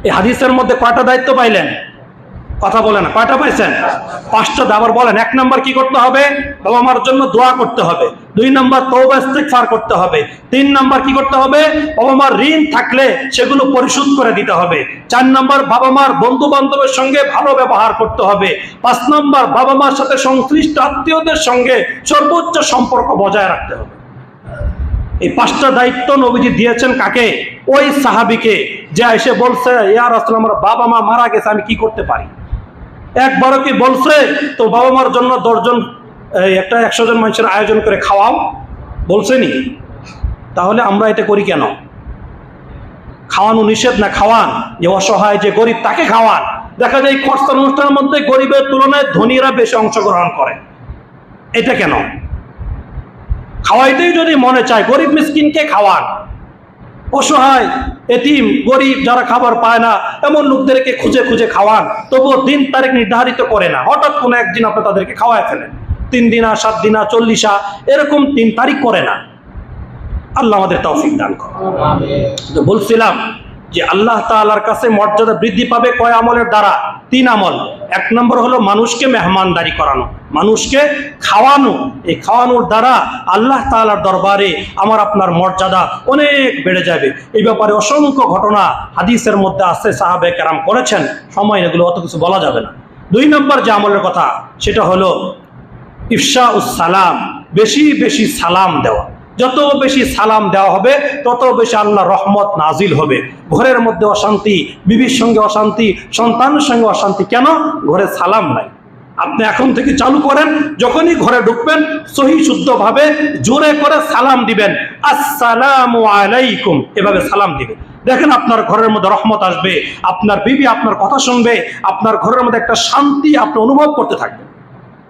এই হাদিসের মধ্যে কয়টা দায়িত্ব পাইলেন? কথা বলেন, কয়টা পাইছেন? 5টা। আবার বলেন, 1 নম্বর কি করতে হবে? বাবা মার জন্য দোয়া করতে হবে। 2 নম্বর তওবা ইস্তিগফার করতে হবে। 3 নম্বর কি করতে হবে? বাবা মার ঋণ থাকলে সেগুলো পরিশোধ করে দিতে হবে। 4 নম্বর বাবা মার বন্ধু বান্ধবের সঙ্গে ভালো ব্যবহার করতে হবে। 5 নম্বর বাবা মার সাথে সংশ্লিষ্ট আত্মীয়দের সঙ্গে সর্বোচ্চ সম্পর্ক বজায় রাখতে হবে। এই 5টা দায়িত্ব নবীজি দিয়েছেন কাকে? ওই সাহাবীকে, যে এসে বলছে, ইয়া রাসূলুল্লাহ, আমার বাবা মা মারা গেছে, আমি কি করতে পারি? একবারও কি বলছে তো বাবা মার জন্য 10 জন একটা 100 জন মানুষের আয়োজন করে খাওয়াও? বলছেনি? তাহলে আমরা এটা করি কেন? খাওয়ানো নিষেধ না? খাওয়ান। যে অসহায়, যে গরিব, তাকে খাওয়ান। দেখা যায় খরচার অনুষ্ঠানের মধ্যে গরিবের তুলনায় ধনীরা বেশি অংশগ্রহণ করে। এটা কেন? খাওয়াইতেই যদি মনে চায়, গরিব মিসকিনকে খাওয়ান। অসহায় এতিম গরিব যারা খাবার পায় না এমন লোকদেরকে খুঁজে খুঁজে খাওয়ান, তবুও দিন তারিখ নির্ধারিত করে না, হঠাৎ কোনো একদিন আপনি তাদেরকে খাওয়ায় ফেলেন। 3 দিনা 7 দিনা 40 এরকম 3 তারিখ করে না। আল্লাহ আমাদের তৌফিক দান করুন। তো বলছিলাম যে আল্লাহ তাআলার কাছে মর্যাদা বৃদ্ধি পাবে কয় আমলের দ্বারা? 3 আমল। 1 নম্বর হলো মানুষকে মেহমানদারি করানো, মানুষকে খাওয়ানো। এই খাওয়ানোর দ্বারা আল্লাহ তাআলার দরবারে আমার আপনার মর্যাদা অনেক বেড়ে যাবে। এই ব্যাপারে অসংখ্য ঘটনা হাদিসের মধ্যে আছে, সাহাবে কেরাম করেছেন, সময় এগুলো অত কিছু বলা যাবে না। 2 নম্বর যে আমলের কথা সেটা হলো ইফশাউস সালাম, বেশি বেশি সালাম দেওয়া। যত বেশি সালাম দেওয়া হবে তত বেশি আল্লাহর রহমত নাজিল হবে। ঘরের মধ্যে অশান্তি, বিবির সঙ্গে অশান্তি, সন্তানের সঙ্গে অশান্তি, কেন? ঘরে সালাম নাই। আপনি এখন থেকে চালু করেন, যখনই ঘরে ঢুকবেন সহি শুদ্ধভাবে জোরে করে সালাম দিবেন, আসসালামু আলাইকুম, এভাবে সালাম দিবেন। দেখেন আপনার ঘরের মধ্যে রহমত আসবে, আপনার বিবি আপনার কথা শুনবে, আপনার ঘরের মধ্যে একটা শান্তি আপনি অনুভব করতে থাকবেন।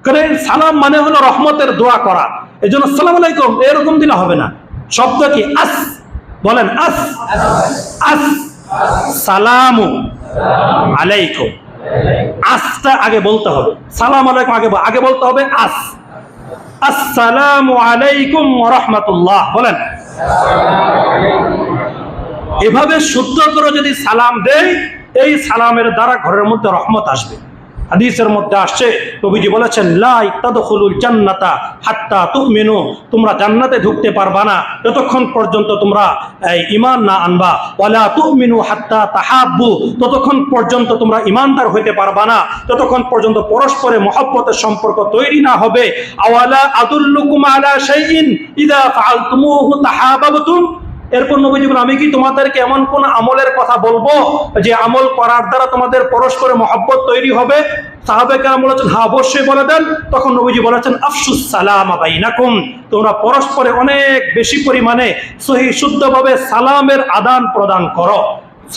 কারণ সালাম মানে হলো রহমতের দোয়া করা। এই জন্য আসসালামু আলাইকুম এরকম দিলে হবে না, শব্দ কি? আস, বলেন আস, আস সালামু আলাইকুম। আসটা আগে বলতে হবে, সালাম আলাইকুম আগে বলতে হবে আস। আসসালামু আলাইকুম ওয়া রাহমাতুল্লাহ, বলেন। এভাবে শুদ্ধ করে যদি সালাম দেই, এই সালামের দ্বারা ঘরের মধ্যে রহমত আসবে। হাদিসের মধ্যে আসছে, নবীজি বলেছেন লা তাদখুলুল জান্নাতা হাত্তা তুমিনু, তোমরা জান্নাতে ঢুকতে পারবা না যতক্ষণ পর্যন্ত তোমরা ঈমান না আনবা, ওয়ালা তুমিনু হাত্তা তাহাব্বু, ততক্ষণ পর্যন্ত তোমরা ঈমানদার হইতে পারবা না যতক্ষণ পর্যন্ত পরস্পরে মহব্বতের সম্পর্ক তৈরি না হবে। আওয়ালা আদুল্লুকুম আলা শাইইন ইযা ফাআলতুমুহু তাহাবাবতুম, এরপর নবীজি বলেন আমি কি তোমাদেরকে এমন কোন আমলের কথা বলবো যে আমল করার দ্বারা তোমাদের পরস্পরে মহব্বত তৈরি হবে? সাহাবে কেরাম বলেছেন হ্যাঁ অবশ্যই বলে দেন। তখন নবীজি বলেছেন আফশুস সালাম বাইনাকুম, তোমরা পরস্পরে অনেক বেশি পরিমাণে সহি শুদ্ধভাবে সালামের আদান প্রদান করো।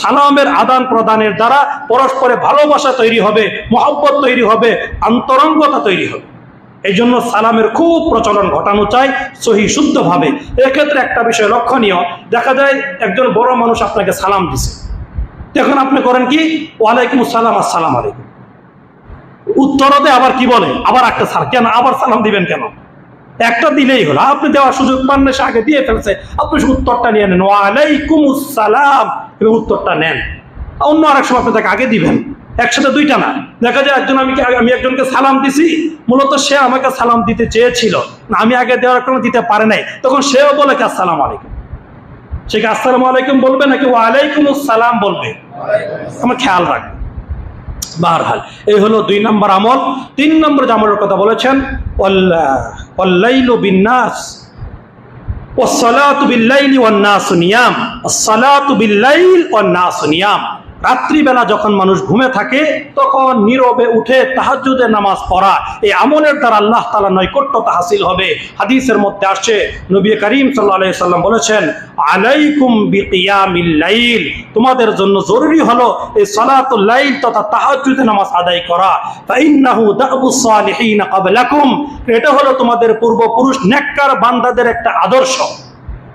সালামের আদান প্রদানের দ্বারা পরস্পরে ভালোবাসা তৈরি হবে, মহব্বত তৈরি হবে, আন্তরঙ্গতা তৈরি হবে। এই জন্য সালামের খুব প্রচলন ঘটানো চাই সহি শুদ্ধভাবে। এক্ষেত্রে একটা বিষয় লক্ষণীয়, দেখা যায় একজন বড় মানুষ আপনাকে সালাম দিছে, তখন আপনি করেন কি? ওয়ালাইকুম আসসালাম, আসসালাম আলাইকুম। উত্তরতে আবার কি বলে? আবার একটা সালাম। কেন আবার সালাম দিবেন কেন? একটা দিলেই হলো, আপনি দেওয়ার সুযোগ পান না, সে আগে দিয়ে ফেলছে, আপনি উত্তরটা নিয়ে নেন ওয়ালাইকুম আসসালাম এবং উত্তরটা নেন। অন্য আরেক সময় আপনি তাকে আগে দিবেন, একসাথে দুইটা না। দেখা যায় আমি একজনকে সালাম দিছি, মূলত সে আমাকে সালাম দিতে চেয়েছিল না, আমি আগে দেওয়ার কারণে দিতে পারে নাই, তখন সেও বলে কি আসসালামু আলাইকুম। সে কি আসসালামু আলাইকুম বলবে নাকি ওয়ালাইকুম আসসালাম বলবে? আমার খেয়াল রাখবে। বারহাল এই হলো 2 নম্বর আমল। 3 নম্বর যে আমলের কথা বলেছেন ওয়াল্লাইলু বিন্নাস ওয়াসসালাতু বিল্লাইলি ওয়ান নাসু নিয়াম, আসসালাতু বিল্লাইল ওয়ান নাসু নিয়াম, রাত্রিবেলা যখন মানুষ ঘুমে থাকে তখন নীরবে উঠে তাহাজ্জুদের নামাজ পড়া, এই আমলের দ্বারা আল্লাহ তাআলার নৈকট্যতা হাসিল হবে। হাদিসের মধ্যে আসছে নবী করিম সাল্লাল্লাহু আলাইহি সাল্লাম বলেছেন আলাইকুম বিকিয়ামিল লাইল, তোমাদের জন্য জরুরি হলো এই সালাতুল লাইল তথা তাহাজ্জুদের নামাজ আদায় করা। ফাইন্নাহু দাবুস সালিহিন ক্বাবলাকুম, এটা হলো তোমাদের পূর্বপুরুষ নেককার বান্দাদের একটা আদর্শ।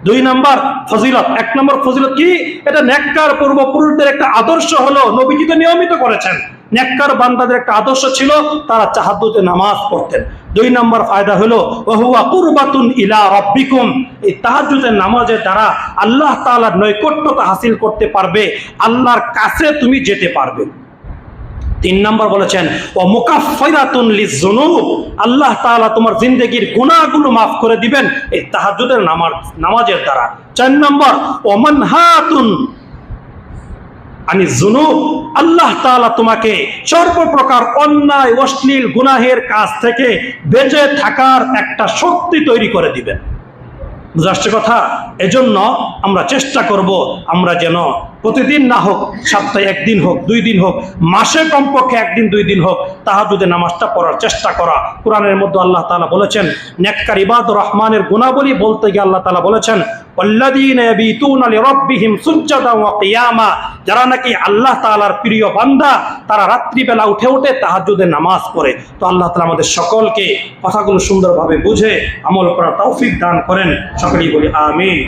2 নম্বর ফজিলত। 1 নম্বর ফজিলত কি? এটা নেককার পূর্বপুরুষদের একটা আদর্শ হলো, নবীজি তো নিয়মিত করেছেন। নেককার বান্দাদের একটা আদর্শ ছিল, তারা তাহাজ্জুদে নামাজ পড়তেন। 2 নম্বর ফায়দা হলো ওয়াহুয়া কুরবাতুন ইলা রাব্বিকুম, এই তাহাজ্জুদের নামাজের দ্বারা আল্লাহ তাআলার নৈকট্যতা হাসিল করতে পারবে, আল্লাহর কাছে তুমি যেতে পারবে। 3 নম্বর বলেছেন ও মুকাফফিরাতুন লিযুনুব, আল্লাহ তাআলা তোমার জিন্দেগীর গুনাহগুলো মাফ করে দিবেন এই তাহাজ্জুদের নামাজের দ্বারা। 4 নম্বর ও মানহাতুন আনিজ যুনুব, আল্লাহ তাআলা তোমাকে সর্বপ্রকার অন্যায় অশ্লীল গুনাহের কাজ থেকে বেঁচে থাকার একটা শক্তি তৈরি করে দিবেন। বুঝা আসছে কথা? এজন্য আমরা চেষ্টা করব আমরা যেন প্রতিদিন না হোক, সপ্তাহে 1 দিন হোক, 2 দিন হোক, মাসে কমপক্ষে 1 দিন 2 দিন হোক তাহাজ্জুদের নামাজটা পড়ার চেষ্টা করা। কোরআনের মধ্যে আল্লাহ তাআলা বলেছেন নেককার ইবাদুর রহমানের গুণাবলী বলতে গিয়ে আল্লাহ তাআলা বলেছেন ওয়াল্লাযীনা ইয়াবিতুনা লিরাব্বিহিম সুজদান ওয়া কিয়ামা, যারা নাকি আল্লাহ তাআলার প্রিয় বান্দা তারা রাত্রিবেলা উঠে উঠে তাহাজ্জুদের নামাজ পড়ে। তো আল্লাহ তাআলা আমাদের সকলকে কথাগুলো সুন্দরভাবে বুঝে আমল করার তৌফিক দান করেন। সকলেই বলি আমিন।